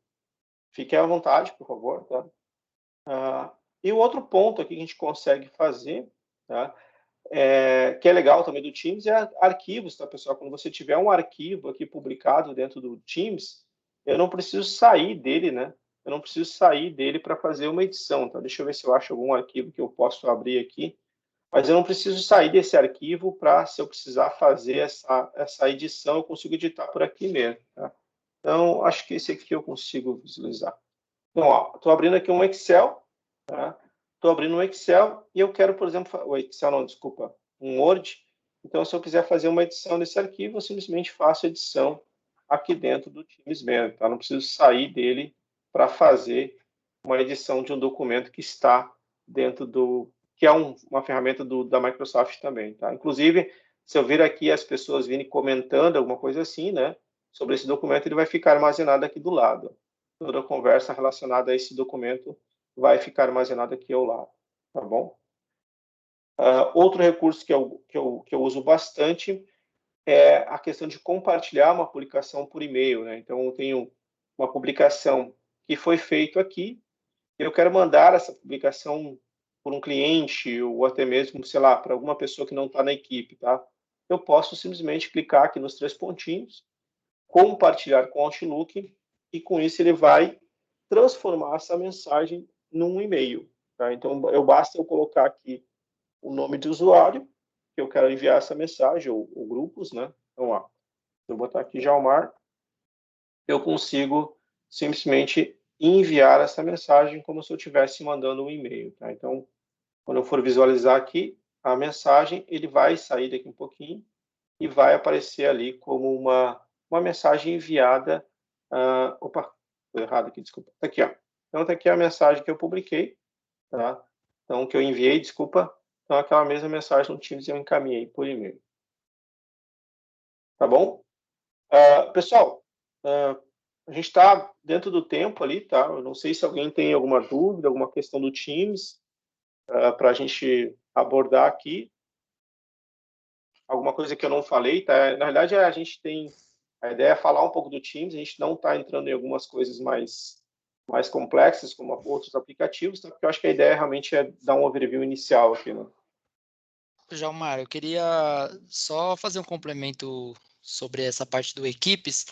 Fiquem à vontade, por favor, tá? E o outro ponto aqui que a gente consegue fazer, tá? Que é legal também do Teams, é arquivos, tá, pessoal? Quando você tiver um arquivo aqui publicado dentro do Teams, eu não preciso sair dele, né? Eu não preciso sair dele para fazer uma edição, tá? Deixa eu ver se eu acho algum arquivo que eu posso abrir aqui. Mas eu não preciso sair desse arquivo para, se eu precisar fazer essa edição, eu consigo editar por aqui mesmo, tá? Então, acho que esse aqui eu consigo visualizar. Então, ó, estou abrindo aqui um Excel, tá? Estou abrindo um Excel e eu quero, por exemplo, o Excel não, desculpa, um Word. Então, se eu quiser fazer uma edição desse arquivo, eu simplesmente faço a edição aqui dentro do Teams mesmo, tá? Não preciso sair dele para fazer uma edição de um documento que está dentro do que é uma ferramenta da Microsoft também, tá? Inclusive, se eu vir aqui as pessoas virem comentando alguma coisa assim, né, sobre esse documento, ele vai ficar armazenado aqui do lado. Toda a conversa relacionada a esse documento vai ficar armazenada aqui ao lado, tá bom? Outro recurso que eu uso bastante é a questão de compartilhar uma publicação por e-mail, né? Então, eu tenho uma publicação que foi feita aqui, eu quero mandar essa publicação por um cliente ou até mesmo, sei lá, para alguma pessoa que não está na equipe, tá? Eu posso simplesmente clicar aqui nos 3 pontinhos, compartilhar com o Outlook, e com isso ele vai transformar essa mensagem num e-mail, tá? Então, basta eu colocar aqui o nome de usuário, que eu quero enviar essa mensagem, ou grupos, né? Então, ó, eu vou botar aqui Jalmar, eu consigo simplesmente enviar essa mensagem como se eu estivesse mandando um e-mail, tá? Então, quando eu for visualizar aqui a mensagem, ele vai sair daqui um pouquinho e vai aparecer ali como uma mensagem enviada. Opa, estou errado aqui, desculpa. Tá aqui, ó. Então, tá aqui a mensagem que eu publiquei, tá? Então, que eu enviei, desculpa. Então, aquela mesma mensagem no Teams eu encaminhei por e-mail. Tá bom? Pessoal, a gente está dentro do tempo ali, tá? Eu não sei se alguém tem alguma dúvida, alguma questão do Teams para a gente abordar aqui. Alguma coisa que eu não falei, tá? Na verdade, a ideia é falar um pouco do Teams, a gente não está entrando em algumas coisas mais complexas, como outros aplicativos, tá? Porque eu acho que a ideia realmente é dar um overview inicial aqui, né? Jalmar, eu queria só fazer um complemento sobre essa parte do equipes.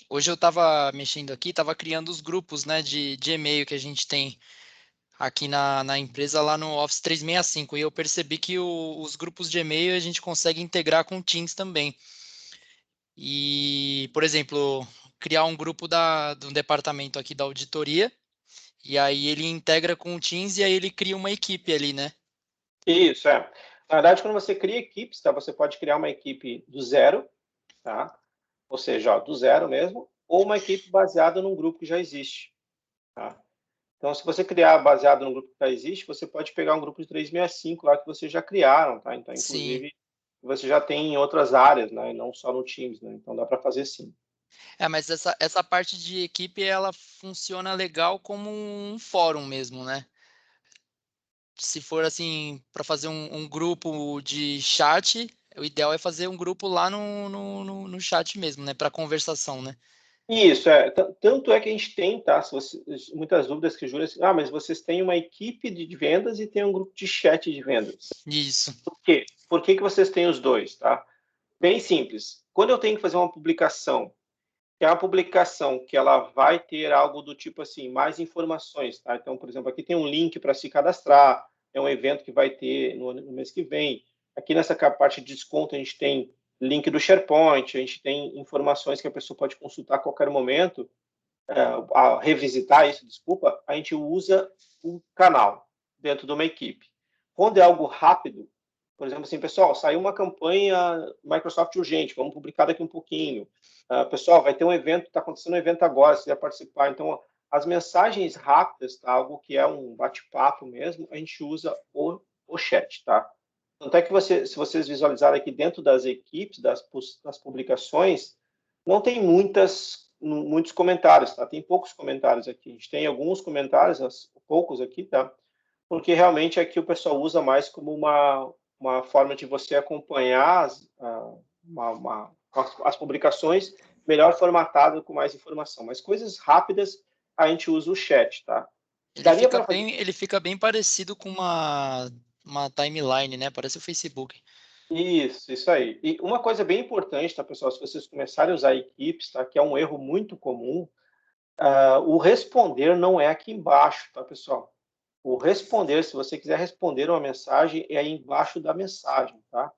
Hoje eu estava mexendo aqui, estava criando os grupos, né, de e-mail que a gente tem aqui na empresa, lá no Office 365, e eu percebi que os grupos de e-mail a gente consegue integrar com o Teams também. E, por exemplo, criar um grupo do departamento aqui da auditoria, e aí ele integra com o Teams e aí ele cria uma equipe ali, né? Isso, é. Na verdade, quando você cria equipes, tá? Você pode criar uma equipe do zero, tá? Ou seja, ó, do zero mesmo, ou uma equipe baseada num grupo que já existe, tá? Então, se você criar baseado num grupo que já existe, você pode pegar um grupo de 365 lá que vocês já criaram, tá? Então, inclusive, Sim. você já tem em outras áreas, né? E não só no Teams, né? Então, dá para fazer sim. Mas essa parte de equipe, ela funciona legal como um fórum mesmo, né? Se for assim, para fazer um grupo de chat, o ideal é fazer um grupo lá no chat mesmo, né? Para conversação, né? Isso, é. Tanto é que a gente tem, tá? Muitas dúvidas que o Júlio... mas vocês têm uma equipe de vendas e tem um grupo de chat de vendas. Isso. Por quê? Por que vocês têm os dois, tá? Bem simples. Quando eu tenho que fazer uma publicação, que é uma publicação que ela vai ter algo do tipo assim, mais informações, tá? Então, por exemplo, aqui tem um link para se cadastrar, é um evento que vai ter no mês que vem. Aqui nessa parte de desconto a gente tem link do SharePoint, a gente tem informações que a pessoa pode consultar a qualquer momento, a revisitar isso, desculpa, a gente usa o canal dentro de uma equipe. Quando é algo rápido, por exemplo, assim, pessoal, saiu uma campanha Microsoft urgente, vamos publicar daqui um pouquinho. Pessoal, vai ter um evento, está acontecendo um evento agora, se quiser participar. Então, as mensagens rápidas, tá? Algo que é um bate-papo mesmo, a gente usa o chat, tá? Tanto é que se vocês visualizarem aqui dentro das equipes, das publicações, não tem muitos comentários, tá? Tem poucos comentários aqui. A gente tem alguns comentários, poucos aqui, tá? Porque realmente aqui o pessoal usa mais como uma forma de você acompanhar as publicações melhor formatado, com mais informação. Mas coisas rápidas, a gente usa o chat, tá? Ele fica bem parecido com uma timeline, né? Parece o Facebook. Isso aí. E uma coisa bem importante, tá, pessoal? Se vocês começarem a usar equipes, tá? Que é um erro muito comum, o responder não é aqui embaixo, tá, pessoal? O responder, se você quiser responder uma mensagem, é aí embaixo da mensagem, tá?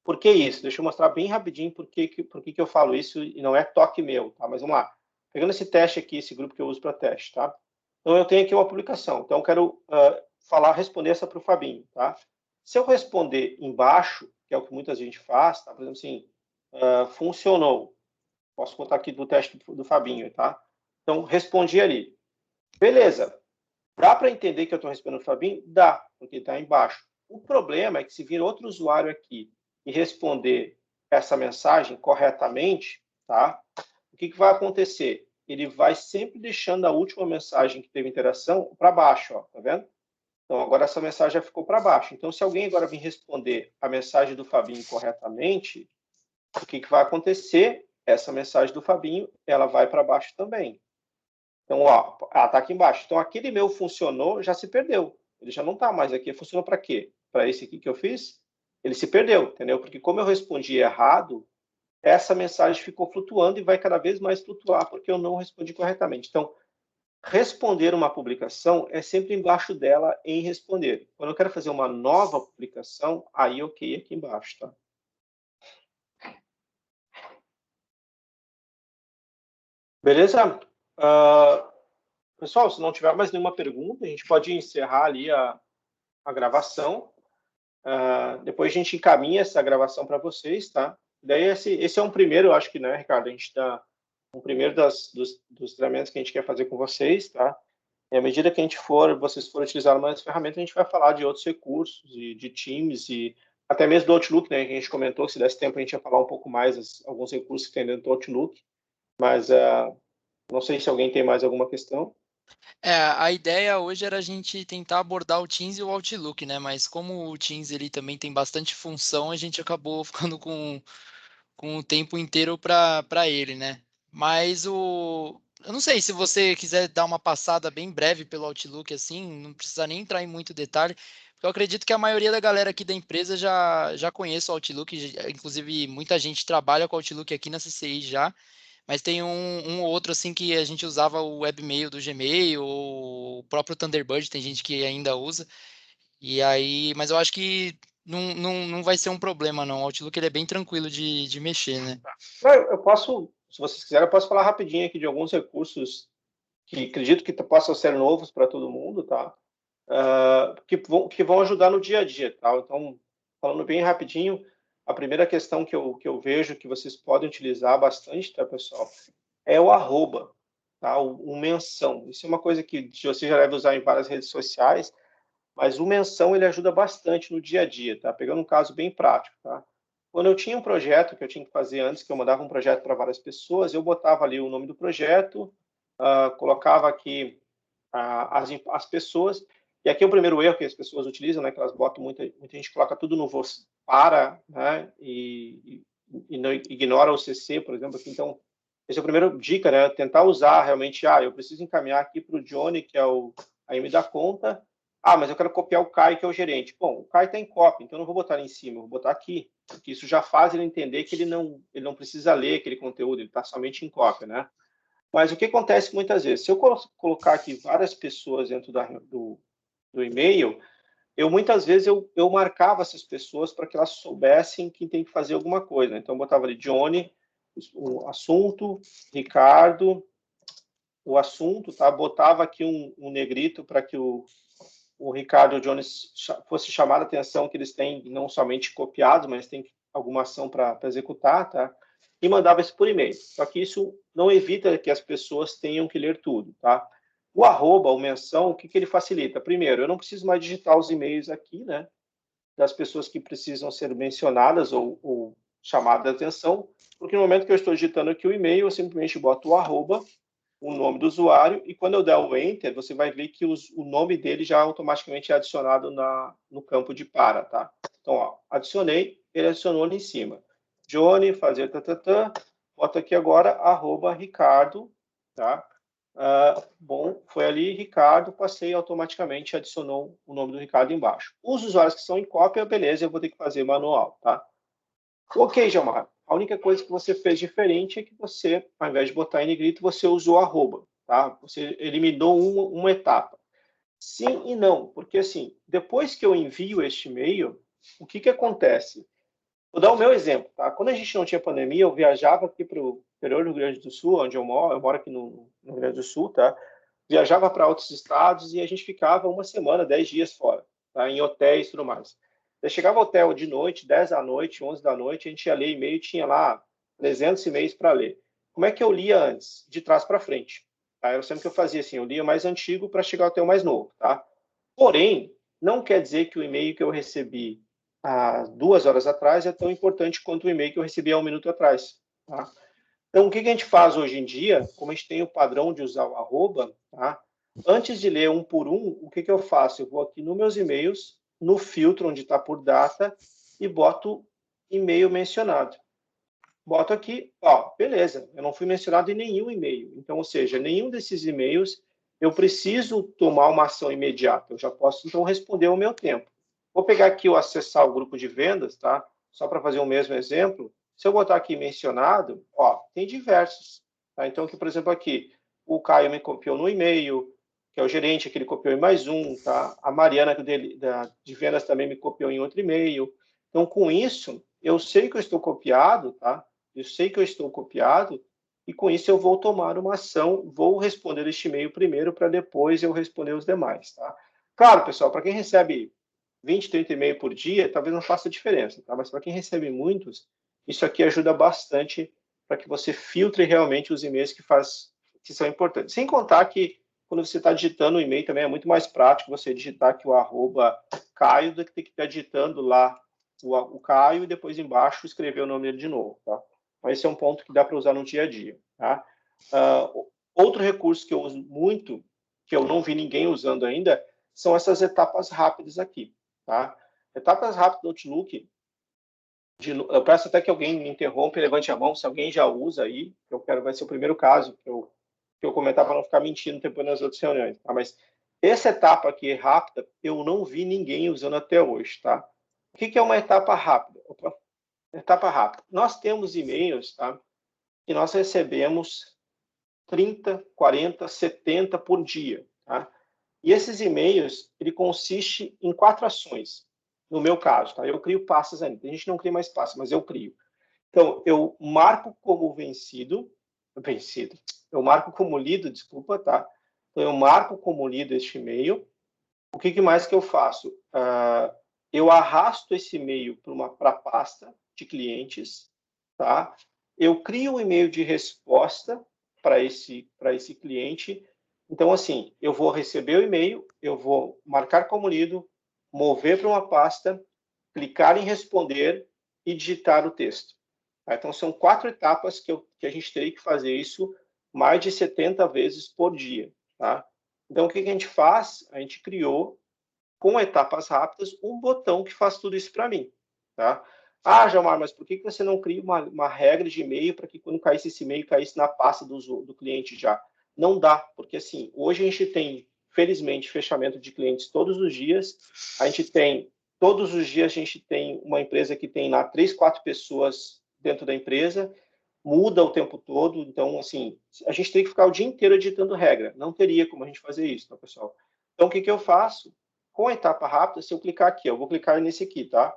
Por que isso? Deixa eu mostrar bem rapidinho por que eu falo isso e não é toque meu, tá? Mas vamos lá. Pegando esse teste aqui, esse grupo que eu uso para teste, tá? Então, eu tenho aqui uma publicação. Então, eu quero responder essa para o Fabinho, tá? Se eu responder embaixo, que é o que muita gente faz, tá? Por exemplo, assim, funcionou. Posso contar aqui do teste do Fabinho, tá? Então, respondi ali. Beleza. Dá para entender que eu estou respondendo o Fabinho? Dá, porque está embaixo. O problema é que se vir outro usuário aqui e responder essa mensagem corretamente, tá? O que vai acontecer? Ele vai sempre deixando a última mensagem que teve interação para baixo, ó, tá vendo? Então, agora essa mensagem já ficou para baixo. Então, se alguém agora vir responder a mensagem do Fabinho corretamente, o que vai acontecer? Essa mensagem do Fabinho, ela vai para baixo também. Então, ó, ela está aqui embaixo. Então, aquele meu funcionou, já se perdeu. Ele já não está mais aqui. Funcionou para quê? Para esse aqui que eu fiz? Ele se perdeu, entendeu? Porque como eu respondi errado, essa mensagem ficou flutuando e vai cada vez mais flutuar porque eu não respondi corretamente. Então, responder uma publicação é sempre embaixo dela em responder. Quando eu quero fazer uma nova publicação, aí ok aqui embaixo, tá? Beleza? Pessoal, se não tiver mais nenhuma pergunta, a gente pode encerrar ali a gravação. Depois a gente encaminha essa gravação para vocês, tá? Daí esse é um primeiro, eu acho que, né, Ricardo? A gente dá um primeiro dos treinamentos que a gente quer fazer com vocês, tá? E à medida que vocês forem utilizar mais ferramentas, a gente vai falar de outros recursos, de Teams e até mesmo do Outlook, né? Que a gente comentou, se desse tempo a gente ia falar um pouco mais alguns recursos que tem dentro do Outlook. Mas não sei se alguém tem mais alguma questão. A ideia hoje era a gente tentar abordar o Teams e o Outlook, né? Mas como o Teams ele também tem bastante função, a gente acabou ficando com o tempo inteiro para ele, né? Mas eu não sei se você quiser dar uma passada bem breve pelo Outlook, assim, não precisa nem entrar em muito detalhe, porque eu acredito que a maioria da galera aqui da empresa já conhece o Outlook, inclusive muita gente trabalha com o Outlook aqui na CCI já. Mas tem um ou outro assim que a gente usava o webmail do Gmail, ou o próprio Thunderbird, tem gente que ainda usa. E aí, mas eu acho que não vai ser um problema, não. O Outlook ele é bem tranquilo de mexer, né? Eu posso, se vocês quiserem, eu posso falar rapidinho aqui de alguns recursos que acredito que possam ser novos para todo mundo, tá? Que vão ajudar no dia a dia, tá? Então, falando bem rapidinho, a primeira questão que eu vejo que vocês podem utilizar bastante, tá, pessoal, é o arroba, tá? O menção. Isso é uma coisa que você já deve usar em várias redes sociais, mas o menção ele ajuda bastante no dia a dia, tá? Pegando um caso bem prático, tá? Quando eu tinha um projeto que eu tinha que fazer antes, que eu mandava um projeto para várias pessoas, eu botava ali o nome do projeto, colocava aqui as pessoas, e aqui é o primeiro erro que as pessoas utilizam, né, que elas botam, muita gente coloca tudo no você para, né, e não ignora o CC, por exemplo, aqui. Então, essa é a primeira dica, né, tentar usar realmente, eu preciso encaminhar aqui para o Johnny, que é aí me dá conta, mas eu quero copiar o Caio, que é o gerente. Bom, o Caio está em cópia, então eu não vou botar ali em cima, eu vou botar aqui, porque isso já faz ele entender que ele não precisa ler aquele conteúdo, ele está somente em cópia, né? Mas o que acontece muitas vezes? Se eu colocar aqui várias pessoas dentro do e-mail, muitas vezes eu marcava essas pessoas para que elas soubessem que tem que fazer alguma coisa. Então, eu botava ali Johnny, o assunto, Ricardo, o assunto, tá? Botava aqui um negrito para que o Ricardo e o Johnny fosse chamar a atenção que eles têm não somente copiado, mas tem alguma ação para executar, tá? E mandava isso por e-mail. Só que isso não evita que as pessoas tenham que ler tudo, tá? O arroba, o menção, o que ele facilita? Primeiro, eu não preciso mais digitar os e-mails aqui, né? Das pessoas que precisam ser mencionadas ou chamadas de atenção, porque no momento que eu estou digitando aqui o e-mail, eu simplesmente boto o arroba, o nome do usuário, e quando eu der o Enter, você vai ver que o nome dele já automaticamente é adicionado no campo de para, tá? Então, ó, adicionei, ele adicionou ali em cima. Johnny, fazer bota aqui agora, @Ricardo, tá? Bom, foi ali, Ricardo, passei automaticamente, adicionou o nome do Ricardo embaixo. Os usuários que são em cópia, beleza, eu vou ter que fazer manual, tá? Ok, Gilmar, a única coisa que você fez diferente é que você, ao invés de botar em negrito, você usou arroba, tá? Você eliminou uma etapa. Sim e não, porque assim, depois que eu envio este e-mail, o que acontece? Vou dar o meu exemplo, tá? Quando a gente não tinha pandemia, eu viajava aqui para o interior do Rio Grande do Sul, onde eu moro aqui no Rio Grande do Sul, tá? Viajava para outros estados e a gente ficava uma semana, 10 dias fora, tá? Em hotéis e tudo mais. Eu chegava ao hotel de noite, 10 da noite, 11 da noite, a gente ia ler e-mail, tinha lá 300 e-mails para ler. Como é que eu lia antes? De trás para frente. Tá? Era sempre que eu fazia assim, eu lia o mais antigo para chegar até o mais novo. Tá? Porém, não quer dizer que o e-mail que eu recebi há 2 horas atrás é tão importante quanto o e-mail que eu recebi há 1 minuto atrás. Tá? Então, o que a gente faz hoje em dia, como a gente tem o padrão de usar o arroba, tá? Antes de ler um por um, o que eu faço? Eu vou aqui nos meus e-mails, no filtro onde está por data, e boto e-mail mencionado. Boto aqui, ó, beleza, eu não fui mencionado em nenhum e-mail. Então, ou seja, nenhum desses e-mails eu preciso tomar uma ação imediata. Eu já posso, então, responder ao meu tempo. Vou pegar aqui o acessar o grupo de vendas, tá? Só para fazer o mesmo exemplo. Se eu botar aqui mencionado, ó, tem diversos. Tá? Então, aqui, por exemplo, aqui, o Caio me copiou no e-mail, que é o gerente, que ele copiou em mais um, tá? A Mariana de vendas também me copiou em outro e-mail. Então, com isso, eu sei que eu estou copiado, tá? Eu sei que eu estou copiado e com isso eu vou tomar uma ação, vou responder este e-mail primeiro para depois eu responder os demais, tá? Claro, pessoal, para quem recebe 20, 30 e-mails por dia, talvez não faça diferença, tá? Mas para quem recebe muitos, isso aqui ajuda bastante para que você filtre realmente os e-mails que são importantes. Sem contar que quando você está digitando o e-mail também é muito mais prático você digitar aqui o @Caio do que ter que estar digitando lá o Caio e depois embaixo escrever o nome dele de novo, tá? Então, esse é um ponto que dá para usar no dia a dia, tá? Outro recurso que eu uso muito, que eu não vi ninguém usando ainda, são essas etapas rápidas aqui, tá? Etapas rápidas do Outlook, eu peço até que alguém me interrompa e levante a mão, se alguém já usa aí, vai ser o primeiro caso que eu comentar para não ficar mentindo depois nas outras reuniões, tá? Mas essa etapa aqui rápida, eu não vi ninguém usando até hoje, tá? O que é uma etapa rápida? Etapa rápida. Nós temos e-mails, tá? Que nós recebemos 30, 40, 70 por dia, tá? E esses e-mails, ele consiste em 4 ações. No meu caso, tá? Eu crio pastas ainda. A gente não cria mais pastas, mas eu crio. Então, eu marco como vencido. Eu marco como lido, desculpa, tá? Então, eu marco como lido este e-mail. O que mais que eu faço? Eu arrasto esse e-mail para a pasta de clientes, tá? Eu crio um e-mail de resposta para esse cliente. Então, assim, eu vou receber o e-mail, eu vou marcar como lido, mover para uma pasta, clicar em responder e digitar o texto. Tá? Então, são 4 etapas que a gente teria que fazer isso mais de 70 vezes por dia, tá? Então, o que a gente faz? A gente criou, com etapas rápidas, um botão que faz tudo isso para mim, tá? Ah, Gilmar, mas por que você não cria uma regra de e-mail para que quando caísse esse e-mail, caísse na pasta do cliente já? Não dá, porque assim, hoje a gente tem, felizmente, fechamento de clientes todos os dias. Todos os dias a gente tem uma empresa que tem lá 3, 4 pessoas dentro da empresa, muda o tempo todo, então, assim, a gente tem que ficar o dia inteiro editando regra. Não teria como a gente fazer isso, tá, pessoal? Então, o que eu faço? Com a etapa rápida, se eu clicar aqui, eu vou clicar nesse aqui, tá?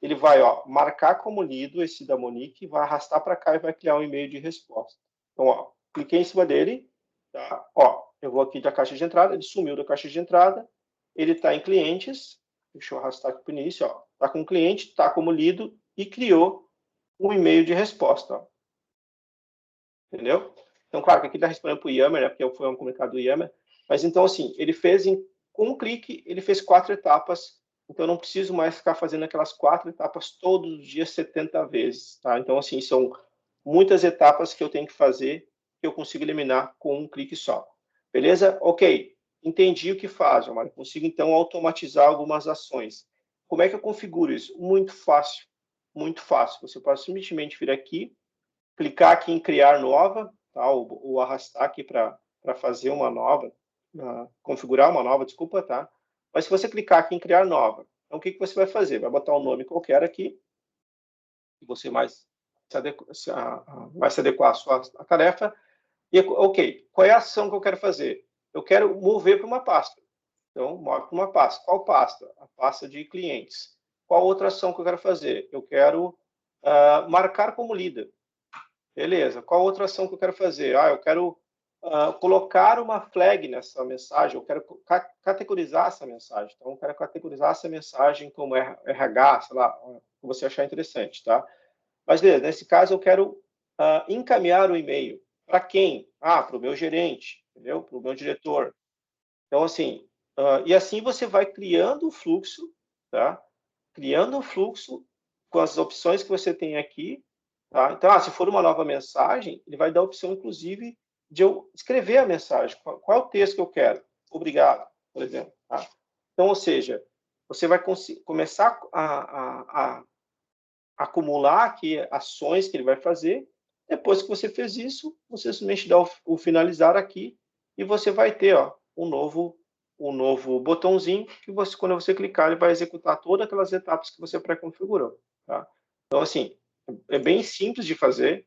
Ele vai, ó, marcar como lido esse da Monique, vai arrastar para cá e vai criar um e-mail de resposta. Então, ó, cliquei em cima dele, tá? Ó, eu vou aqui da caixa de entrada, ele sumiu da caixa de entrada, ele está em clientes, deixa eu arrastar aqui para o início, ó, está com cliente, está como lido e criou um e-mail de resposta, ó. Entendeu? Então, claro que aqui está respondendo para o Yammer, né, porque foi um comunicado do Yammer, mas então, assim, ele fez com um clique, ele fez 4 etapas, então eu não preciso mais ficar fazendo aquelas 4 etapas todos os dias 70 vezes, tá? Então, assim, são muitas etapas que eu tenho que fazer que eu consigo eliminar com um clique só. Beleza? Ok. Entendi o que faz, Gilmar. Eu consigo, então, automatizar algumas ações. Como é que eu configuro isso? Muito fácil. Muito fácil. Você pode simplesmente vir aqui, clicar aqui em criar nova, tá? ou arrastar aqui para fazer uma nova, configurar uma nova, desculpa, tá? Mas se você clicar aqui em criar nova, então o que você vai fazer? Vai botar um nome qualquer aqui, que você vai se adequar à sua tarefa. E, ok, qual é a ação que eu quero fazer? Eu quero mover para uma pasta. Então, move para uma pasta. Qual pasta? A pasta de clientes. Qual outra ação que eu quero fazer? Eu quero marcar como líder. Beleza. Qual outra ação que eu quero fazer? Eu quero colocar uma flag nessa mensagem, eu quero categorizar essa mensagem. Então, eu quero categorizar essa mensagem como RH, sei lá, o que você achar interessante, tá? Mas, beleza, nesse caso, eu quero encaminhar o e-mail. Para quem? Para o meu gerente. entendeu? Para o meu diretor. Então, assim, e assim você vai criando o fluxo, tá? Criando um fluxo com as opções que você tem aqui, tá? Então, se for uma nova mensagem, ele vai dar a opção, inclusive, de eu escrever a mensagem. Qual é o texto que eu quero? Obrigado, por exemplo. Tá? Então, ou seja, você vai começar a acumular aqui ações que ele vai fazer. Depois que você fez isso, você simplesmente dá o finalizar aqui e você vai ter um novo botãozinho que você, quando você clicar, ele vai executar todas aquelas etapas que você pré-configurou. Tá? Então, assim, é bem simples de fazer,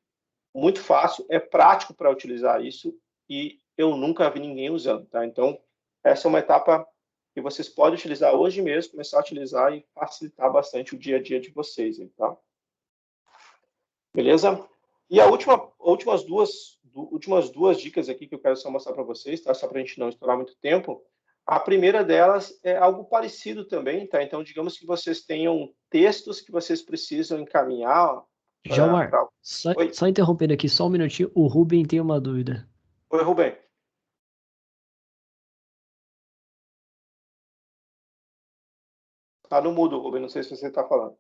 muito fácil, é prático para utilizar isso e eu nunca vi ninguém usando. Tá? Então, essa é uma etapa que vocês podem utilizar hoje mesmo, começar a utilizar e facilitar bastante o dia a dia de vocês. Tá? Beleza? E últimas duas dicas aqui que eu quero só mostrar para vocês, tá? Só para a gente não estourar muito tempo. A primeira delas é algo parecido também, tá? Então, digamos que vocês tenham textos que vocês precisam encaminhar. Jalmar, só interrompendo aqui, só um minutinho. O Rubem tem uma dúvida. Oi, Rubem. Tá no mudo, Rubem, não sei se você está falando.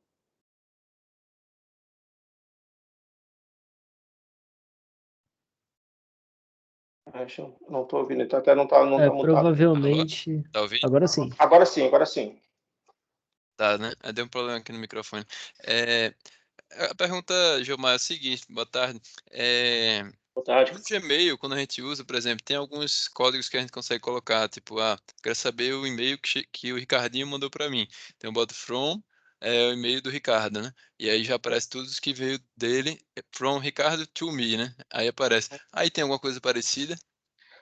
Não estou ouvindo, então até não está mutado. Provavelmente. Tá ouvindo? Agora sim. Agora sim. Tá, né? Deu um problema aqui no microfone. A pergunta, Gilmar, é a seguinte, boa tarde. Boa tarde. No Gmail, quando a gente usa, por exemplo, tem alguns códigos que a gente consegue colocar, tipo, quero saber o e-mail que o Ricardinho mandou para mim. Então eu boto from, o e-mail do Ricardo, né? E aí já aparece tudo que veio dele, from Ricardo to me, né? Aí aparece. Aí tem alguma coisa parecida?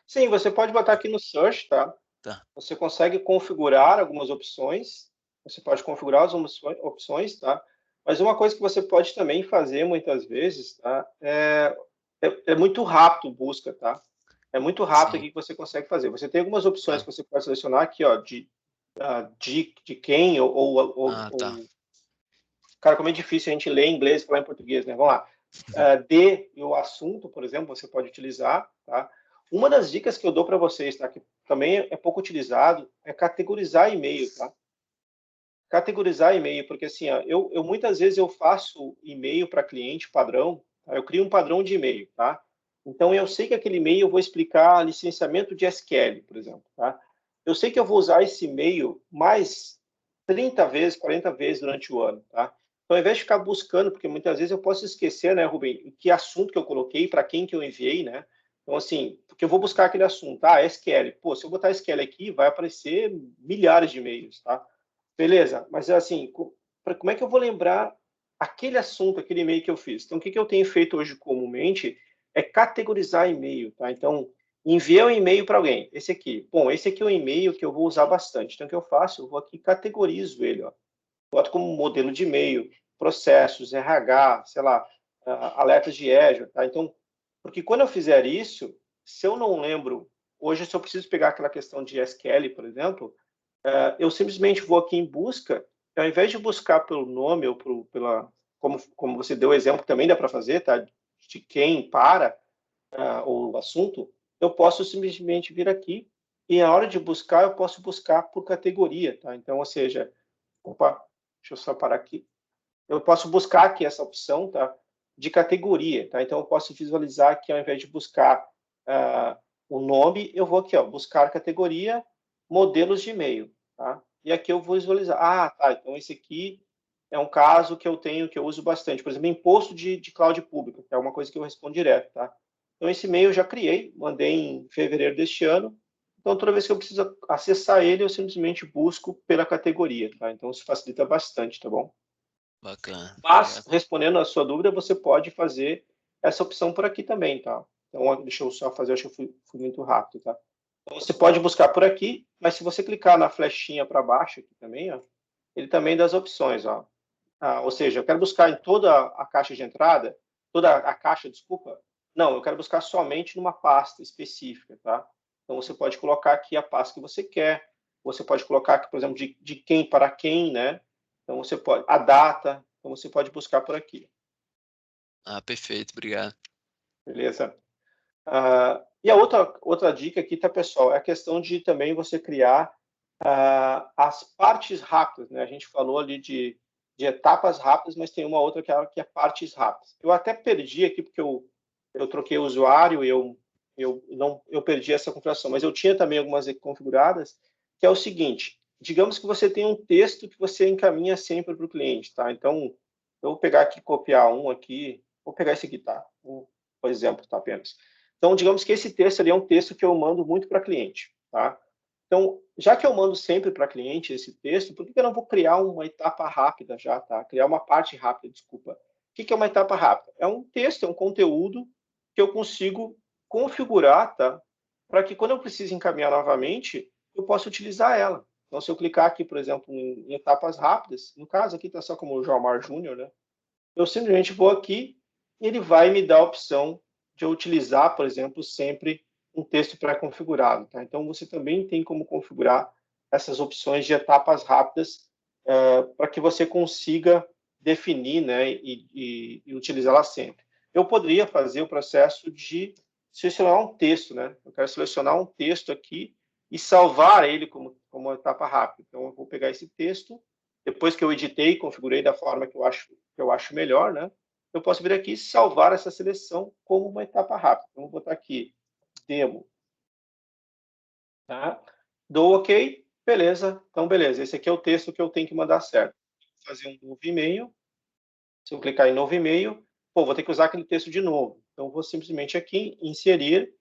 Sim, você pode botar aqui no search, tá? Tá. Você consegue configurar algumas opções. Você pode configurar as opções, tá? Mas uma coisa que você pode também fazer muitas vezes, tá? É muito rápido busca, tá? É muito rápido aqui que você consegue fazer. Você tem algumas opções que você pode selecionar aqui, ó, de quem Tá. Cara, como é difícil a gente ler em inglês e falar em português, né? Vamos lá. E o assunto, por exemplo, você pode utilizar, tá? Uma das dicas que eu dou para vocês, tá? Que também é pouco utilizado, é categorizar e-mail, tá? Categorizar e-mail, porque assim, eu muitas vezes eu faço e-mail para cliente padrão, tá? Eu crio um padrão de e-mail, tá? Então eu sei que aquele e-mail eu vou explicar licenciamento de SQL, por exemplo, tá? Eu sei que eu vou usar esse e-mail mais 30 vezes, 40 vezes durante o ano, tá? Então, ao invés de ficar buscando, porque muitas vezes eu posso esquecer, né, Rubem, que assunto que eu coloquei, para quem que eu enviei, né? Então, assim, porque eu vou buscar aquele assunto, SQL. Pô, se eu botar SQL aqui, vai aparecer milhares de e-mails, tá? Beleza, mas assim, como é que eu vou lembrar aquele assunto, aquele e-mail que eu fiz? Então, o que eu tenho feito hoje comumente é categorizar e-mail, tá? Então, enviei um e-mail para alguém, esse aqui. Bom, esse aqui é um e-mail que eu vou usar bastante. Então, o que eu faço? Eu vou aqui e categorizo ele, ó. Boto como modelo de e-mail, processos, RH, sei lá, alertas de Azure, tá? Então, porque quando eu fizer isso, se eu não lembro, hoje se eu preciso pegar aquela questão de SQL, por exemplo, eu simplesmente vou aqui em busca, ao invés de buscar pelo nome ou pela, como você deu o exemplo, também dá para fazer, tá? De quem para o assunto, eu posso simplesmente vir aqui e na hora de buscar, eu posso buscar por categoria, tá? Então, ou seja, deixa eu só parar aqui. Eu posso buscar aqui essa opção, tá? De categoria, tá? Então, eu posso visualizar aqui, ao invés de buscar o nome, eu vou aqui, ó, buscar categoria, modelos de e-mail, tá? E aqui eu vou visualizar. Tá, então esse aqui é um caso que eu uso bastante. Por exemplo, imposto de cloud público, que é uma coisa que eu respondo direto, tá? Então, esse e-mail eu já criei, mandei em fevereiro deste ano. Então, toda vez que eu preciso acessar ele, eu simplesmente busco pela categoria, tá? Então, isso facilita bastante, tá bom? Bacana. Mas, respondendo a sua dúvida, você pode fazer essa opção por aqui também, tá? Então, deixa eu só fazer, acho que eu fui muito rápido, tá? Então, você pode buscar por aqui, mas se você clicar na flechinha para baixo aqui também, ó, ele também dá as opções, ó. Ou seja, eu quero buscar em toda a caixa de entrada, toda a caixa, desculpa. Não, eu quero buscar somente numa pasta específica, tá? Então, você pode colocar aqui a pasta que você quer. Você pode colocar aqui, por exemplo, de quem para quem, né? Então, você pode... A data. Então, você pode buscar por aqui. Perfeito. Obrigado. Beleza? E a outra dica aqui, tá, pessoal, é a questão de também você criar as partes rápidas, né? A gente falou ali de etapas rápidas, mas tem uma outra que é partes rápidas. Eu até perdi aqui, porque eu troquei o usuário, eu perdi essa configuração, mas eu tinha também algumas aqui configuradas, que é o seguinte: digamos que você tem um texto que você encaminha sempre para o cliente, tá? Então, eu vou pegar aqui, copiar um aqui, vou pegar esse aqui, tá? Por exemplo, tá, apenas. Então, digamos que esse texto ali é um texto que eu mando muito para cliente, tá? Então, já que eu mando sempre para cliente esse texto, por que eu não vou criar uma etapa rápida já, tá? Criar uma parte rápida, desculpa. O que é uma etapa rápida? É um texto, é um conteúdo que eu consigo configurar, tá? Para que quando eu preciso encaminhar novamente, eu possa utilizar ela. Então, se eu clicar aqui, por exemplo, em etapas rápidas, no caso aqui está só como o João Júnior, né? Eu simplesmente vou aqui e ele vai me dar a opção de eu utilizar, por exemplo, sempre um texto pré-configurado. Tá? Então, você também tem como configurar essas opções de etapas rápidas para que você consiga definir, né, e utilizá-la sempre. Eu poderia fazer o processo de selecionar um texto, né? Eu quero selecionar um texto aqui e salvar ele como etapa rápida. Então, eu vou pegar esse texto, depois que eu editei, configurei da forma que eu acho melhor, né? Eu posso vir aqui e salvar essa seleção como uma etapa rápida. Então, vou botar aqui, demo. Tá? Dou OK, beleza. Então, beleza. Esse aqui é o texto que eu tenho que mandar certo. Vou fazer um novo e-mail. Se eu clicar em novo e-mail, vou ter que usar aquele texto de novo. Então, vou simplesmente aqui inserir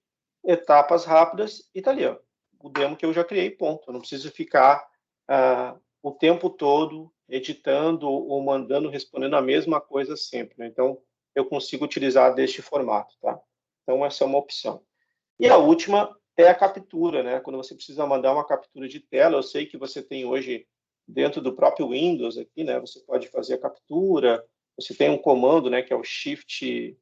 etapas rápidas e tá ali, ó, o demo que eu já criei, ponto. Eu não preciso ficar o tempo todo editando ou mandando, respondendo a mesma coisa sempre, né? Então, eu consigo utilizar deste formato, tá? Então, essa é uma opção. E a última é a captura, né? Quando você precisa mandar uma captura de tela, eu sei que você tem hoje, dentro do próprio Windows aqui, né? Você pode fazer a captura, você tem um comando, né? Que é o Shift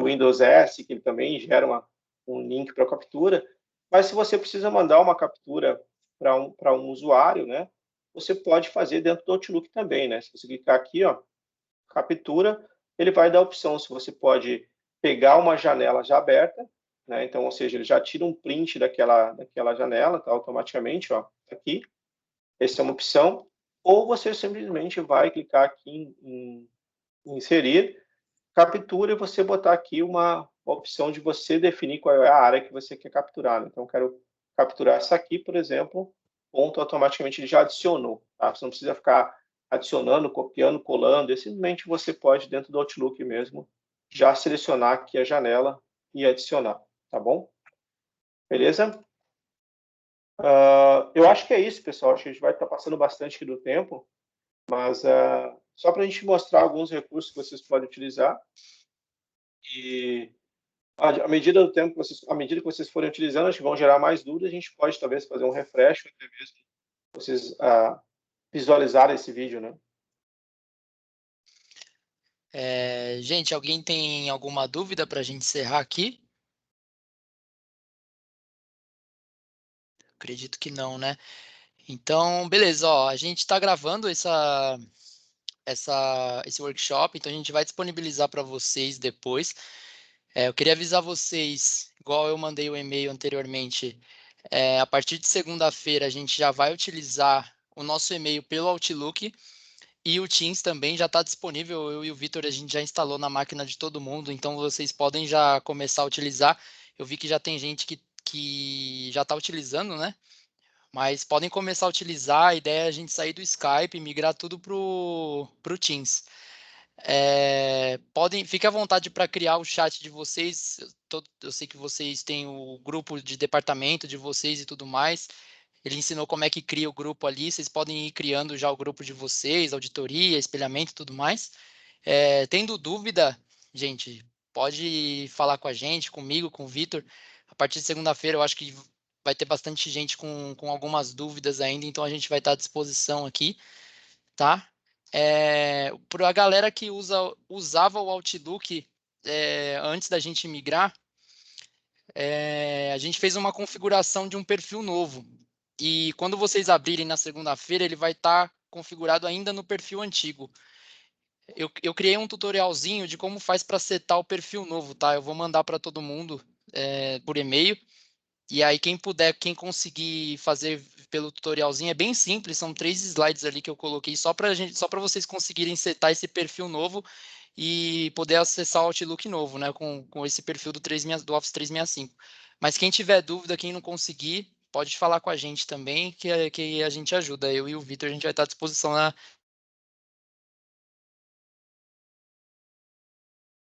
Windows S, que ele também gera um link para captura. Mas se você precisa mandar uma captura para um usuário, né? Você pode fazer dentro do Outlook também, né? Se você clicar aqui, ó, captura, ele vai dar a opção se você pode pegar uma janela já aberta, né? Então, ou seja, ele já tira um print daquela janela, tá? Automaticamente, ó, aqui. Essa é uma opção. Ou você simplesmente vai clicar aqui em inserir, captura, e você botar aqui uma opção de você definir qual é a área que você quer capturar. Né? Então, eu quero capturar essa aqui, por exemplo, ponto, automaticamente ele já adicionou. Tá? Você não precisa ficar adicionando, copiando, colando, simplesmente você pode, dentro do Outlook mesmo, já selecionar aqui a janela e adicionar, tá bom? Beleza? Eu acho que é isso, pessoal. Acho que a gente vai estar passando bastante aqui do tempo, mas só para a gente mostrar alguns recursos que vocês podem utilizar. E à medida do tempo, à medida que vocês forem utilizando, acho que vão gerar mais dúvidas, a gente pode talvez fazer um refresh, até mesmo vocês visualizarem esse vídeo, né? Gente, alguém tem alguma dúvida para a gente encerrar aqui? Acredito que não, né? Então, beleza, ó, a gente está gravando esse workshop, então a gente vai disponibilizar para vocês depois. Eu queria avisar vocês, igual eu mandei o e-mail anteriormente, a partir de segunda-feira a gente já vai utilizar o nosso e-mail pelo Outlook e o Teams também já está disponível. Eu e o Vitor, a gente já instalou na máquina de todo mundo, então vocês podem já começar a utilizar. Eu vi que já tem gente que já está utilizando, né? Mas podem começar a utilizar. A ideia é a gente sair do Skype e migrar tudo para o Teams. Fique à vontade para criar o chat de vocês. Eu sei que vocês têm o grupo de departamento de vocês e tudo mais. Ele ensinou como é que cria o grupo ali. Vocês podem ir criando já o grupo de vocês, auditoria, espelhamento e tudo mais. Tendo dúvida, gente, pode falar com a gente, comigo, com o Vitor. A partir de segunda-feira eu acho que vai ter bastante gente com algumas dúvidas ainda, então a gente vai estar à disposição aqui, tá? Para a galera que usava o Outlook antes da gente migrar, a gente fez uma configuração de um perfil novo. E quando vocês abrirem na segunda-feira, ele vai estar configurado ainda no perfil antigo. Eu criei um tutorialzinho de como faz para setar o perfil novo, tá? Eu vou mandar para todo mundo. por e-mail. E aí, quem conseguir fazer pelo tutorialzinho, é bem simples, são 3 slides ali que eu coloquei só para vocês conseguirem setar esse perfil novo e poder acessar o Outlook novo, né, com esse perfil do Office 365. Mas quem tiver dúvida, quem não conseguir, pode falar com a gente também, que a gente ajuda. Eu e o Vitor, a gente vai estar à disposição